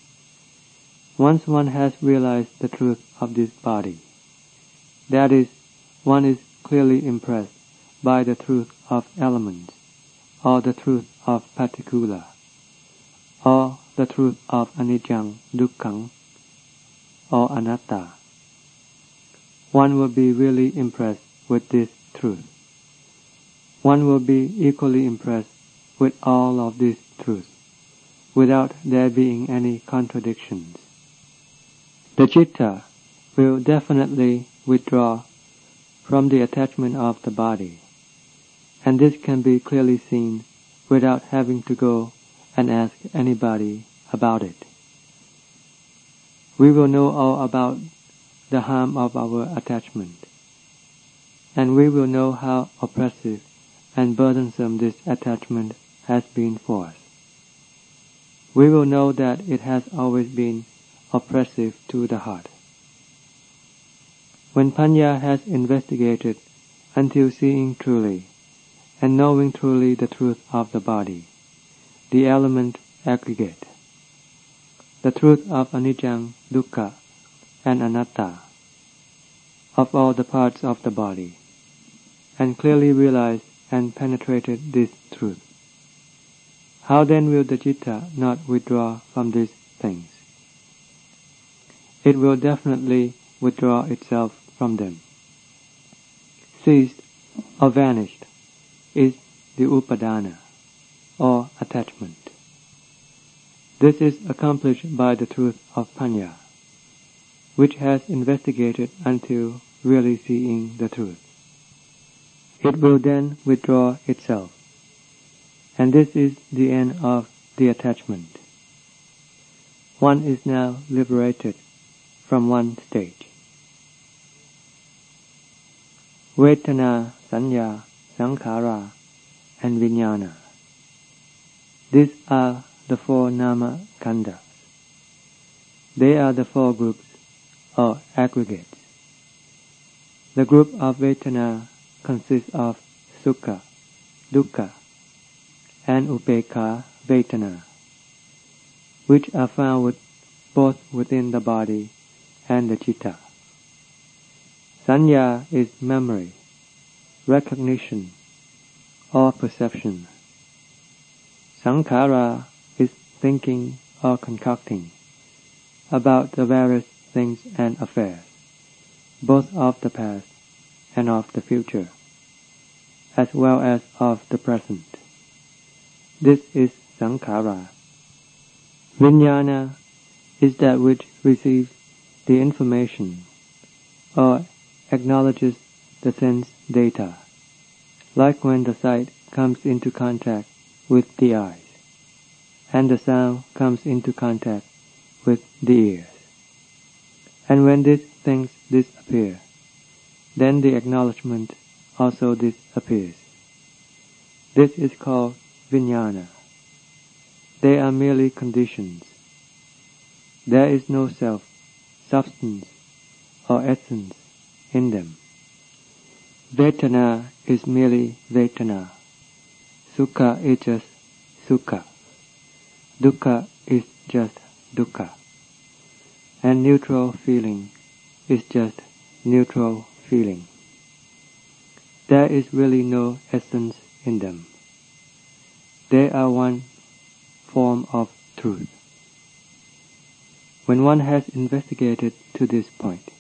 Once one has realized the truth of this body, that is, one is clearly impressed by the truth of elements, or the truth of particular, or the truth of anicca, dukkha, or anatta. One will be really impressed with this truth. One will be equally impressed with all of these truths, without there being any contradictions. The citta will definitely withdraw from the attachment of the body, and this can be clearly seen without having to go and ask anybody about it. We will know all about the harm of our attachment, and we will know how oppressive and burdensome this attachment has been for us. We will know that it has always been oppressive to the heart. When Panya has investigated until seeing truly and knowing truly the truth of the body, the element aggregate, the truth of anicca, dukkha, and anatta, of all the parts of the body, and clearly realized and penetrated this truth, how then will the citta not withdraw from these things? It will definitely withdraw itself from them. Ceased or vanished is the upadana, or attachment. This is accomplished by the truth of Panya, which has investigated until really seeing the truth. It will then withdraw itself, and this is the end of the attachment. One is now liberated from one stage. Vedana, Sanya, Sankhara, and Vijnana. These are the four Nama Khandha. They are the four groups, or aggregates. The group of Vedana consists of Sukha, Dukkha, and Upekkha Vedana, which are found both within the body and the citta. Sanya is memory, recognition, or perception. Sankhara is thinking or concocting about the various things and affairs, both of the past and of the future, as well as of the present. This is Sankhara. Vijnana is that which receives the information or acknowledges the sense data, like when the sight comes into contact with the eyes, and the sound comes into contact with the ears. And when these things disappear, then the acknowledgement also disappears. This is called vijnana. They are merely conditions. There is no self, substance, or essence in them. Vedana is merely Vedana. Sukha is just Sukha. Dukkha is just Dukkha. And neutral feeling is just neutral feeling. There is really no essence in them. They are one form of truth. When one has investigated to this point,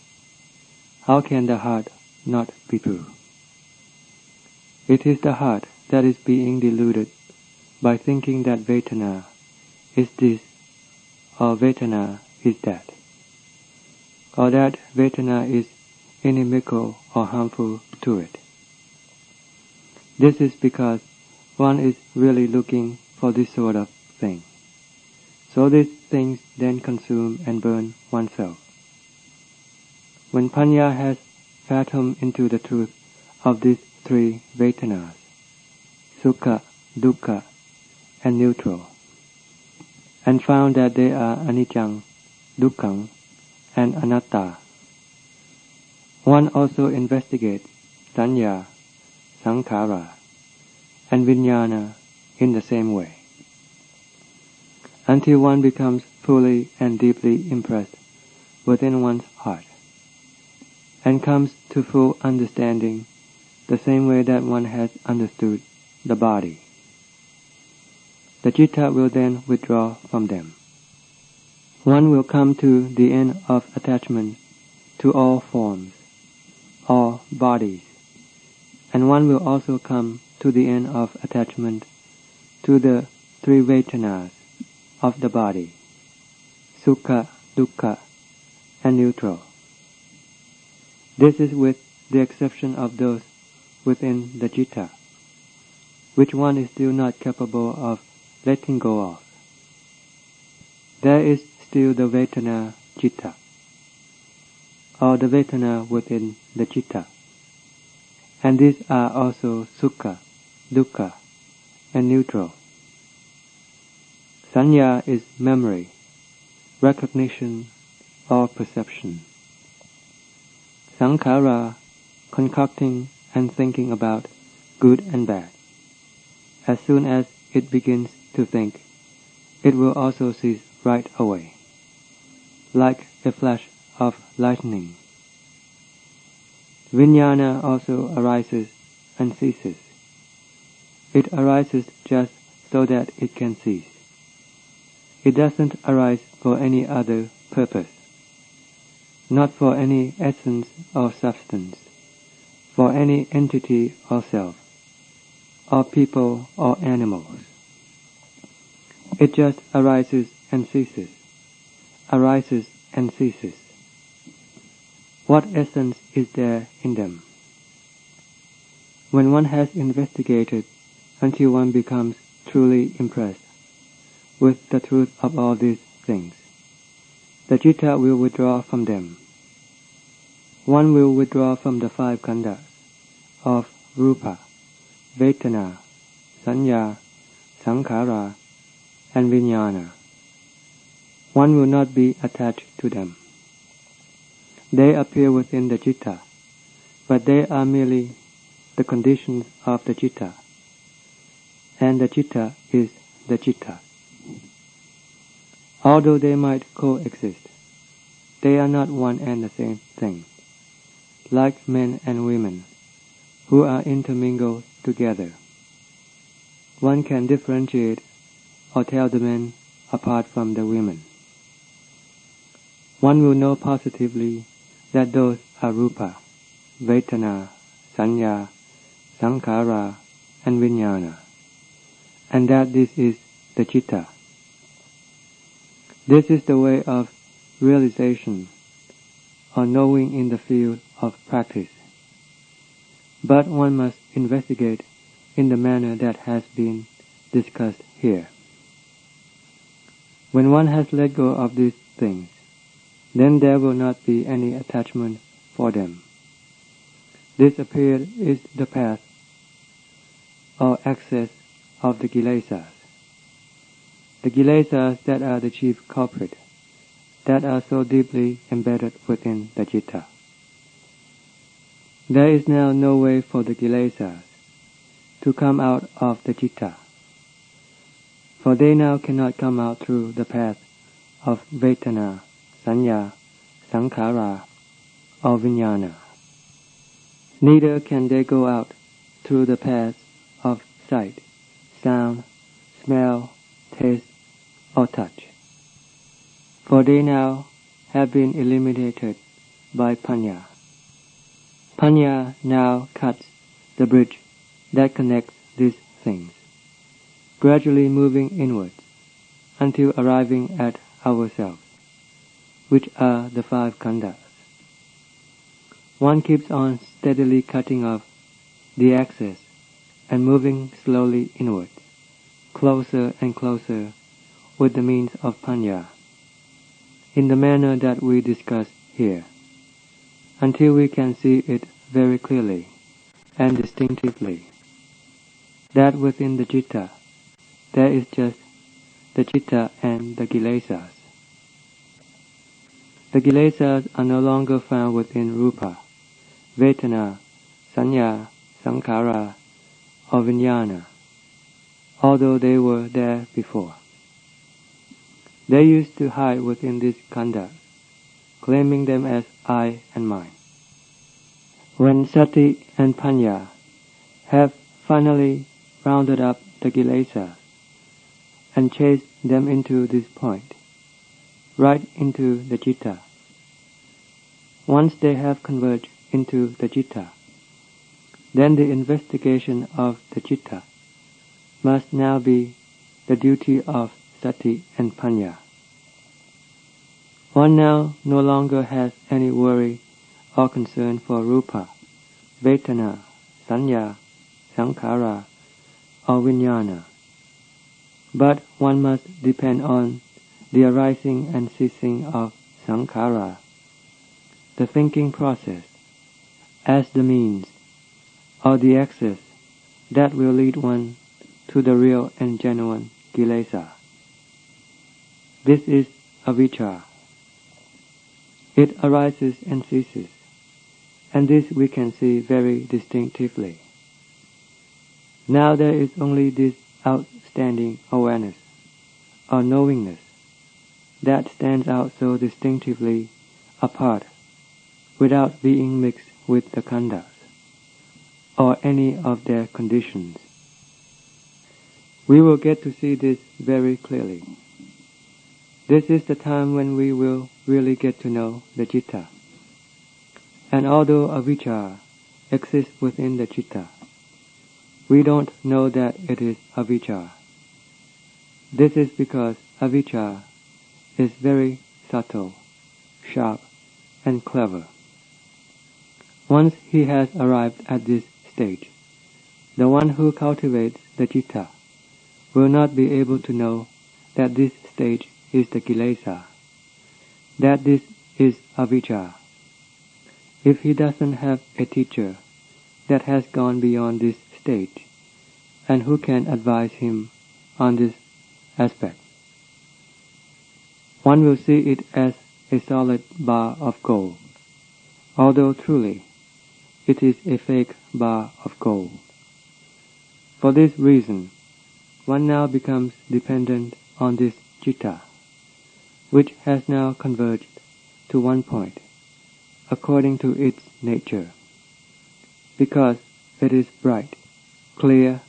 how can the heart not be true? It is the heart that is being deluded by thinking that Vedana is this, or Vedana is that, or that Vedana is inimical or harmful to it. This is because one is really looking for this sort of thing. So this things then consume and burn oneself. When Panya has fathomed into the truth of these three Vedanas, Sukha, Dukkha, and neutral, and found that they are Anicca, Dukkha, and Anatta, one also investigates Sanya, Sankhara, and Vijnana in the same way, until one becomes fully and deeply impressed within one's heart, and comes to full understanding the same way that one has understood the body. The citta will then withdraw from them. One will come to the end of attachment to all forms, all bodies, and one will also come to the end of attachment to the three Vedanas of the body, Sukha, Dukkha, and neutral. This is with the exception of those within the citta, which one is still not capable of letting go of. There is still the Vedana citta, or the Vedana within the citta, and these are also Sukha, Dukkha, and neutral. Sanya is memory, recognition, or perception. Sankhara, concocting and thinking about good and bad. As soon as it begins to think, it will also cease right away, like a flash of lightning. Vijnana also arises and ceases. It arises just so that it can cease. It doesn't arise for any other purpose, not for any essence or substance, for any entity or self, or people or animals. It just arises and ceases, arises and ceases. What essence is there in them? When one has investigated until one becomes truly impressed with the truth of all these things, the citta will withdraw from them. One will withdraw from the five khandhas of Rupa, Vedana, Sanya, Sankhara, and Vijnana. One will not be attached to them. They appear within the citta, but they are merely the conditions of the citta, and the citta is the citta. Although they might coexist, they are not one and the same thing, like men and women, who are intermingled together. One can differentiate or tell the men apart from the women. One will know positively that those are Rupa, Vedana, Sanya, Sankhara, and Vijnana, and that this is the citta. This is the way of realization, or knowing in the field of practice. But one must investigate in the manner that has been discussed here. When one has let go of these things, then there will not be any attachment for them. This appeared is the path or access of the Kilesas. The Kilesas that are the chief culprit, that are so deeply embedded within the citta. There is now no way for the Kilesas to come out of the citta, for they now cannot come out through the path of Vedana, Sanya, Sankhara, or Vijnana. Neither can they go out through the path of sight, sound, smell, taste, or touch, for they now have been eliminated by Panya. Panya now cuts the bridge that connects these things, gradually moving inwards until arriving at ourselves, which are the five khandhas. One keeps on steadily cutting off the access and moving slowly inward, closer and closer with the means of Panya. in the manner that we discuss here, until we can see it very clearly and distinctively, that within the citta there is just the citta and the Kilesas. The Kilesas are no longer found within Rupa, Vedana, Sanya, Sankhara, or Vijnana, although they were there before. They used to hide within this Khandha, claiming them as I and mine. When Sati and Panya have finally rounded up the Kilesas and chased them into this point, right into the citta, once they have converged into the citta, then the investigation of the citta must now be the duty of Sati and Panya. One now no longer has any worry or concern for Rupa, Vedana, Sanya, Sankhara, or Vijnana, but one must depend on the arising and ceasing of Sankhara, the thinking process, as the means, or the access that will lead one to the real and genuine Kilesa. This is Avijja. It arises and ceases, and this we can see very distinctively. Now there is only this outstanding awareness, or knowingness, that stands out so distinctively apart, without being mixed with the khandhas, or any of their conditions. We will get to see this very clearly. This is the time when we will really get to know the citta. And although avijja exists within the citta, we don't know that it is avijja. This is because avijja is very subtle, sharp, and clever. Once he has arrived at this stage, the one who cultivates the citta will not be able to know that this stage is the kilesa, that this is avijja, if he doesn't have a teacher that has gone beyond this stage and who can advise him on this aspect. One will see it as a solid bar of gold, although truly it is a fake bar of gold. For this reason, one now becomes dependent on this citta, which has now converged to one point, according to its nature, because it is bright, clear,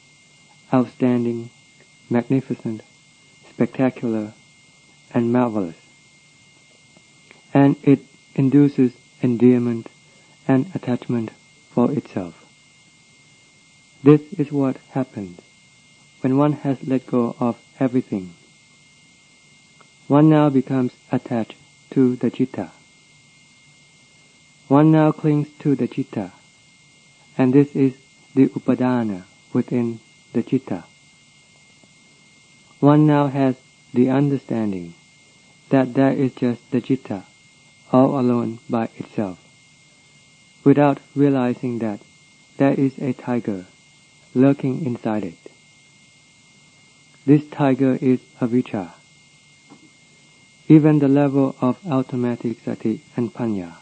outstanding, magnificent, spectacular, and marvelous, and it induces endearment and attachment for itself. This is what happens when one has let go of everything. One now becomes attached to the citta. One now clings to the citta, and this is the upadana within the citta. One now has the understanding that there is just the citta all alone by itself, without realizing that there is a tiger lurking inside it. This tiger is avijja. Even the level of automatic sati and panya,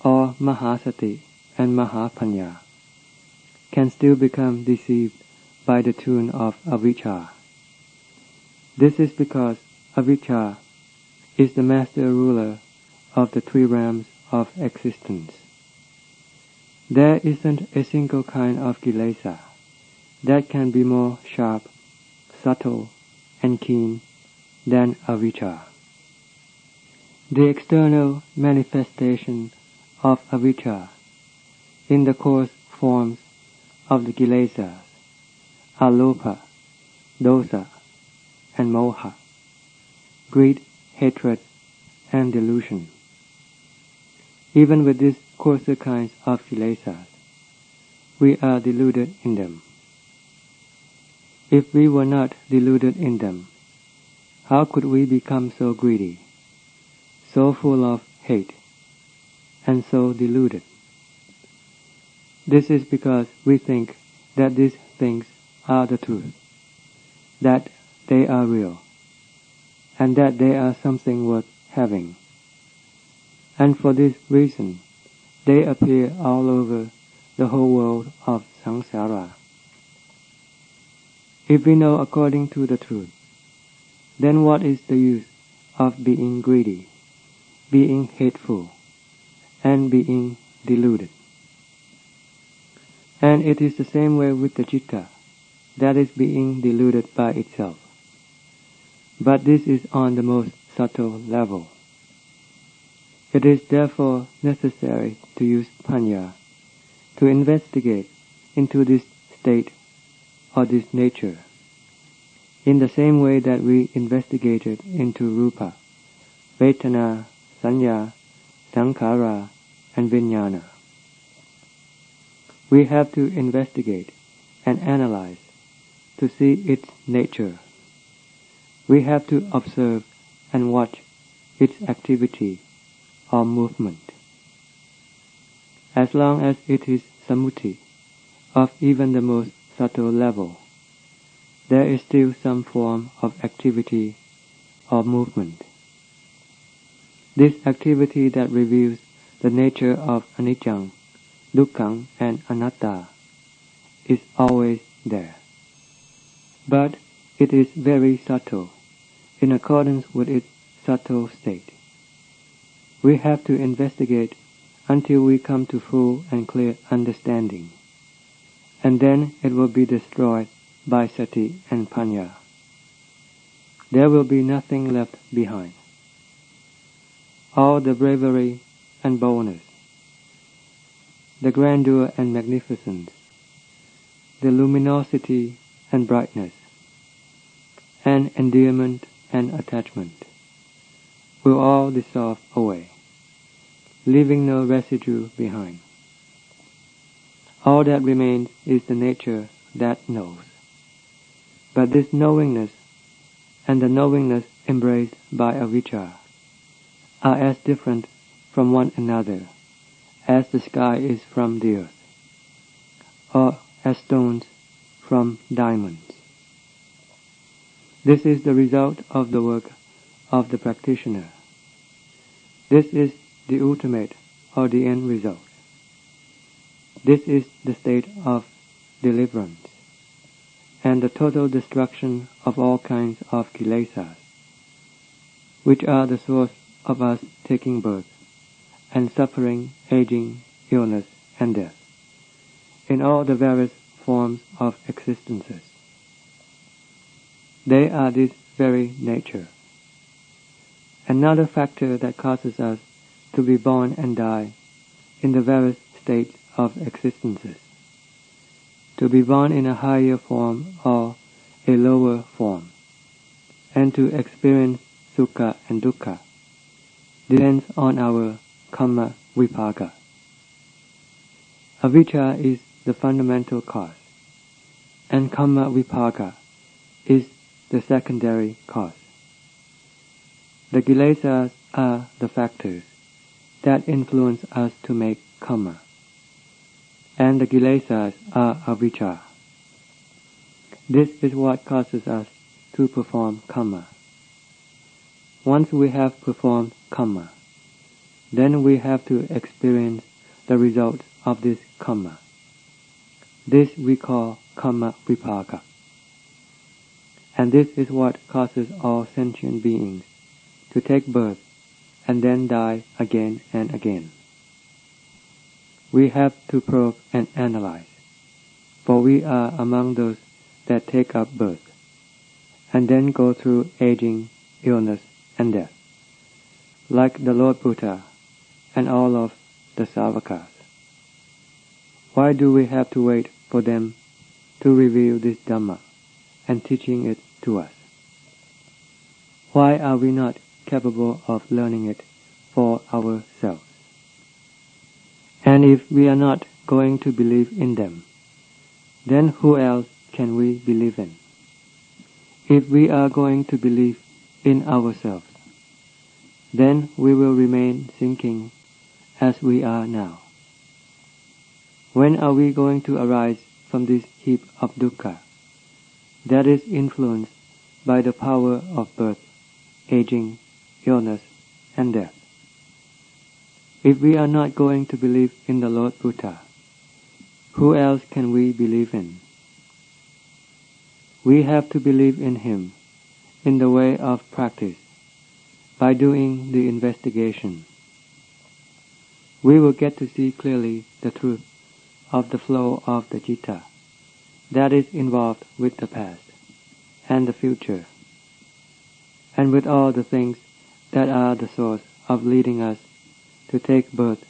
or mahasati and mahapanya, can still become deceived by the tune of avijja. This is because avijja is the master ruler of the three realms of existence. There isn't a single kind of kilesa that can be more sharp, subtle, and keen than avijja. The external manifestation of avijja in the coarse forms of the kilesas are lopa, dosa, and moha, greed, hatred, and delusion. Even with these coarser kinds of kilesas, we are deluded in them. If we were not deluded in them, how could we become so greedy, so full of hate, and so deluded. This is because we think that these things are the truth, that they are real, and that they are something worth having. And for this reason, they appear all over the whole world of samsara. If we know according to the truth, then what is the use of being greedy, being hateful, and being deluded? And it is the same way with the citta, that is being deluded by itself. But this is on the most subtle level. It is therefore necessary to use panya, to investigate into this state or this nature, in the same way that we investigated into rupa, vedana, sanya, sankhara, and vijnana. We have to investigate and analyze to see its nature. We have to observe and watch its activity or movement. As long as it is samuti, of even the most subtle level, there is still some form of activity or movement. This activity that reveals the nature of anicca, dukkha, and anatta is always there. But it is very subtle, in accordance with its subtle state. We have to investigate until we come to full and clear understanding, and then it will be destroyed by sati and panya. There will be nothing left behind. All the bravery and boldness, the grandeur and magnificence, the luminosity and brightness, and endearment and attachment will all dissolve away, leaving no residue behind. All that remains is the nature that knows. But this knowingness and the knowingness embraced by Avijja are as different from one another as the sky is from the earth, or as stones from diamonds. This is the result of the work of the practitioner. This is the ultimate or the end result. This is the state of deliverance and the total destruction of all kinds of kilesas, which are the source of us taking birth and suffering, aging, illness, and death, in all the various forms of existences. They are this very nature. Another factor that causes us to be born and die in the various states of existences, to be born in a higher form or a lower form, and to experience sukha and dukkha, depends on our karma vipaka. Avijja is the fundamental cause, and karma vipaka is the secondary cause. The Kilesas are the factors that influence us to make karma, and the Kilesas are Avijja. This is what causes us to perform karma. Once we have performed karma, then we have to experience the result of this karma. This we call karma vipaka. And this is what causes all sentient beings to take birth and then die again and again. We have to probe and analyze, for we are among those that take up birth, and then go through aging, illness, and death, like the Lord Buddha and all of the Savakas. Why do we have to wait for them to reveal this Dhamma and teaching it to us? Why are we not capable of learning it for ourselves? And if we are not going to believe in them, then who else can we believe in? If we are going to believe in ourselves, then we will remain sinking as we are now. When are we going to arise from this heap of dukkha that is influenced by the power of birth, aging, illness, and death? If we are not going to believe in the Lord Buddha, who else can we believe in? We have to believe in him in the way of practice, by doing the investigation. We will get to see clearly the truth of the flow of the citta that is involved with the past and the future, and with all the things that are the source of leading us to take birth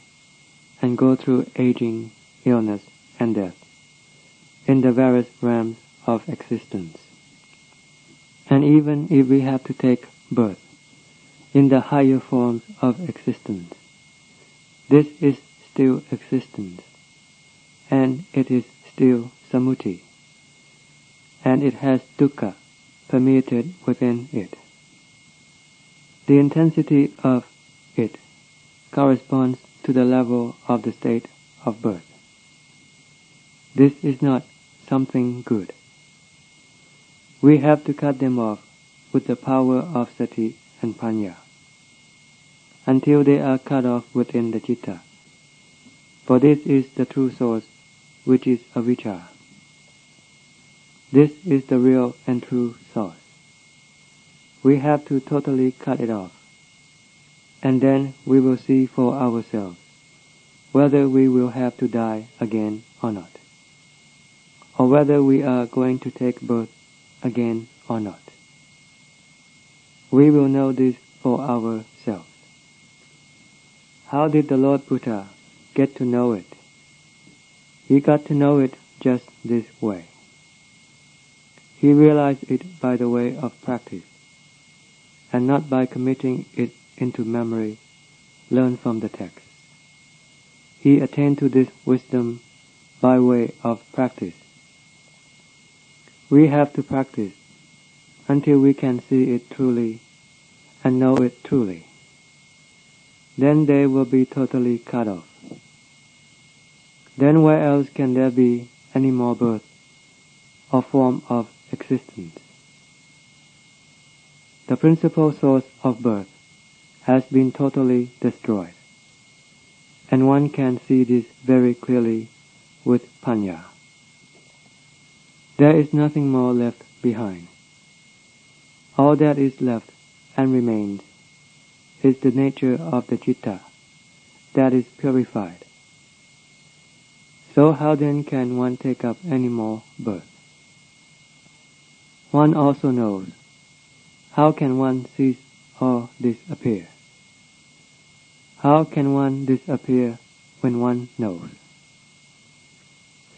and go through aging, illness, and death in the various realms of existence. And even if we have to take birth in the higher forms of existence, this is still existence, and it is still sammuti, and it has dukkha permeated within it. The intensity of it corresponds to the level of the state of birth. This is not something good. We have to cut them off with the power of sati and panya, until they are cut off within the citta, for this is the true source, which is avijja. This is the real and true source. We have to totally cut it off, and then we will see for ourselves whether we will have to die again or not, or whether we are going to take birth again or not. We will know this for ourselves. How did the Lord Buddha get to know it? He got to know it just this way. He realized it by the way of practice, and not by committing it into memory learned from the text. He attained to this wisdom by way of practice. We have to practice until we can see it truly and know it truly. Then they will be totally cut off. Then where else can there be any more birth or form of existence? The principal source of birth has been totally destroyed, and one can see this very clearly with panya. There is nothing more left behind. All that is left and remains is the nature of the citta that is purified. So how then can one take up any more birth? One also knows. How can one cease or disappear? How can one disappear when one knows?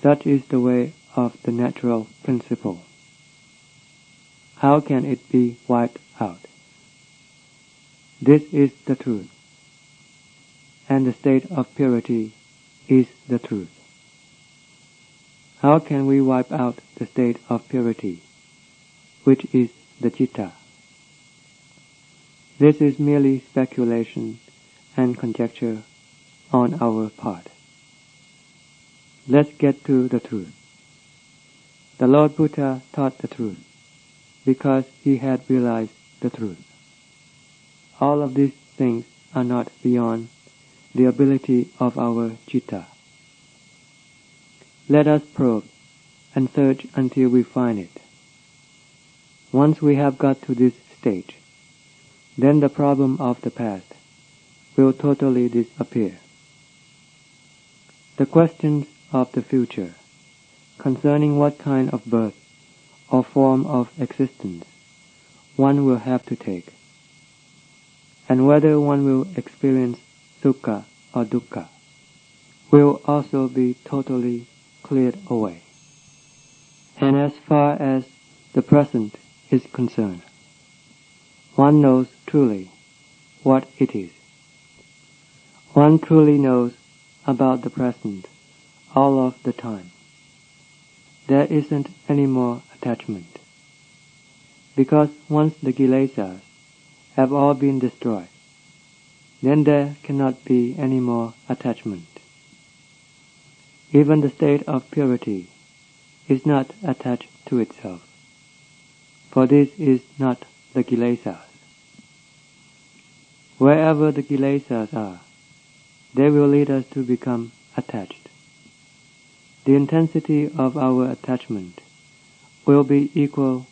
Such is the way of the natural principle. How can it be wiped out? This is the truth, and the state of purity is the truth. How can we wipe out the state of purity, which is the citta? This is merely speculation and conjecture on our part. Let's get to the truth. The Lord Buddha taught the truth because he had realized the truth. All of these things are not beyond the ability of our citta. Let us probe and search until we find it. Once we have got to this stage, then the problem of the past will totally disappear. The questions of the future, concerning what kind of birth or form of existence one will have to take, and whether one will experience sukha or dukkha, will also be totally cleared away. And as far as the present is concerned, one knows truly what it is. One truly knows about the present all of the time. There isn't any more attachment. Because once the Kilesas have all been destroyed, then there cannot be any more attachment. Even the state of purity is not attached to itself, for this is not the Kilesas. Wherever the Kilesas are, they will lead us to become attached. The intensity of our attachment will be equal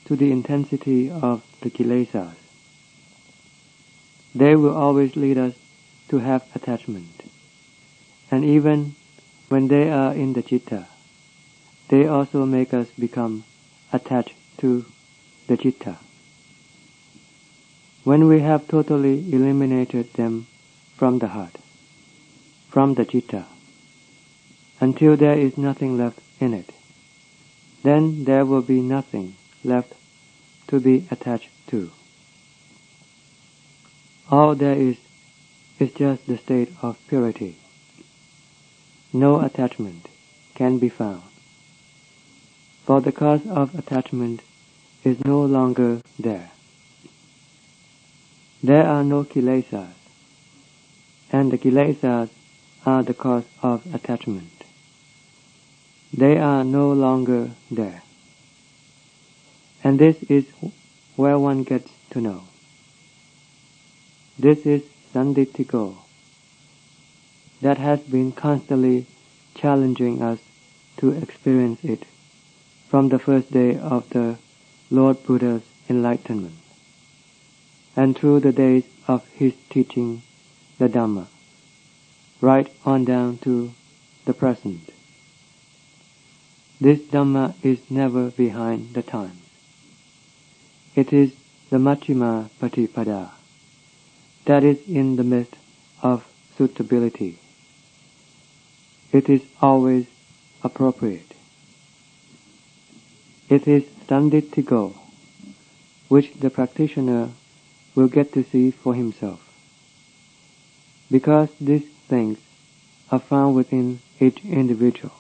to the intensity of the Kilesas. They will always lead us to have attachment, and even when they are in the citta, they also make us become attached to the citta. When we have totally eliminated them from the heart, from the citta, until there is nothing left in it, then there will be nothing left to be attached to. All there is just the state of purity. No attachment can be found, for the cause of attachment is no longer there. There are no Kilesas, and the Kilesas are the cause of attachment. They are no longer there. And this is where one gets to know. This is Sanditthiko, that has been constantly challenging us to experience it from the first day of the Lord Buddha's enlightenment, and through the days of his teaching the Dhamma, right on down to the present. This Dhamma is never behind the times. It is the Majjhima Patipada that is in the midst of suitability. It is always appropriate. It is Sanditthiko, which the practitioner will get to see for himself. Because these things are found within each individual,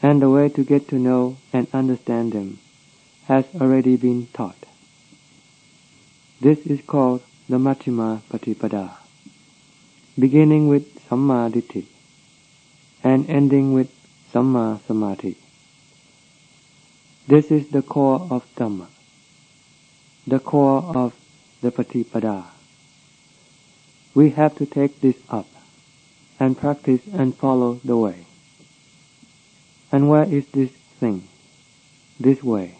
and the way to get to know and understand them has already been taught. This is called the Majjhima Patipada, beginning with Samma Ditti and ending with Samma Samadhi. This is the core of Dhamma, the core of the Patipada. We have to take this up and practice and follow the way. And where is this thing, this way?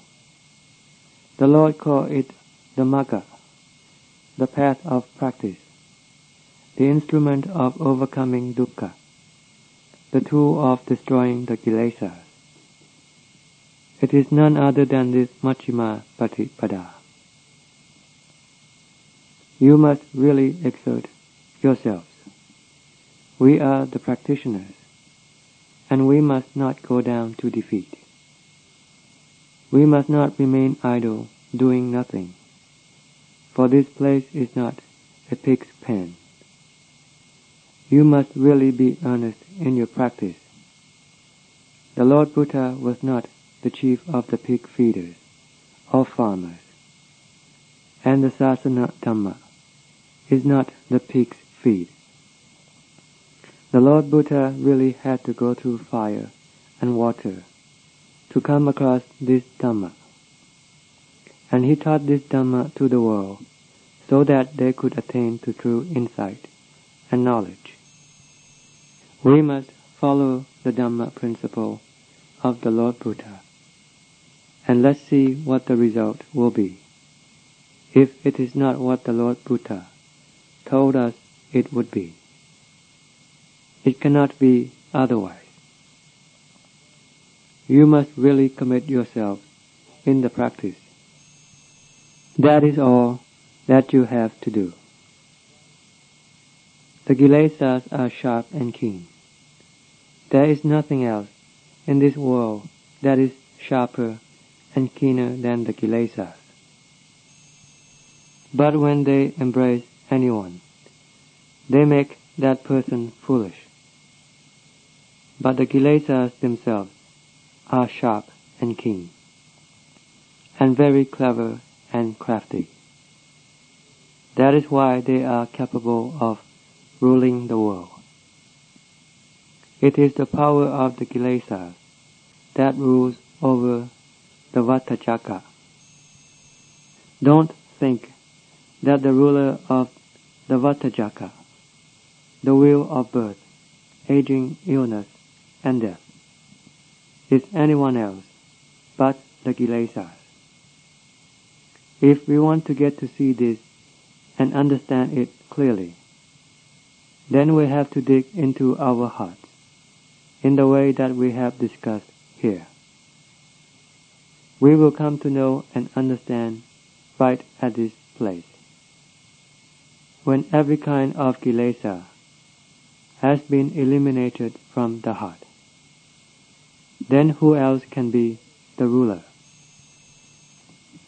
The Lord called it the Magga, the path of practice, the instrument of overcoming dukkha, the tool of destroying the Kilesas. It is none other than this Majjhima Patipada. You must really exert yourselves. We are the practitioners, and we must not go down to defeat. We must not remain idle, doing nothing, for this place is not a pig's pen. You must really be earnest in your practice. The Lord Buddha was not the chief of the pig feeders or farmers, and the Sasana Dhamma is not the pig's feed. The Lord Buddha really had to go through fire and water to come across this Dhamma, and he taught this Dhamma to the world so that they could attain to true insight and knowledge. We must follow the Dhamma principle of the Lord Buddha, and let's see what the result will be, if it is not what the Lord Buddha told us it would be. It cannot be otherwise. You must really commit yourself in the practice. That is all that you have to do. The Kilesas are sharp and keen. There is nothing else in this world that is sharper and keener than the Kilesas. But when they embrace anyone, they make that person foolish. But the Kilesas themselves are sharp and keen, and very clever and crafty. That is why they are capable of ruling the world. It is the power of the Kilesas that rules over the Vattajaka. Don't think that the ruler of the Vattajaka, the wheel of birth, aging, illness, and death, is anyone else but the Kilesas. If we want to get to see this and understand it clearly, then we have to dig into our hearts in the way that we have discussed here. We will come to know and understand right at this place. When every kind of Kilesa has been eliminated from the heart, then who else can be the ruler?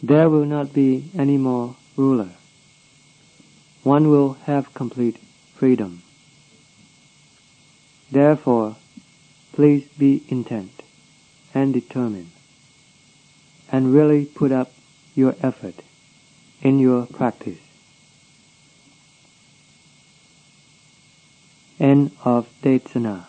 There will not be any more ruler. One will have complete freedom. Therefore, please be intent and determined, and really put up your effort in your practice. End of Desana.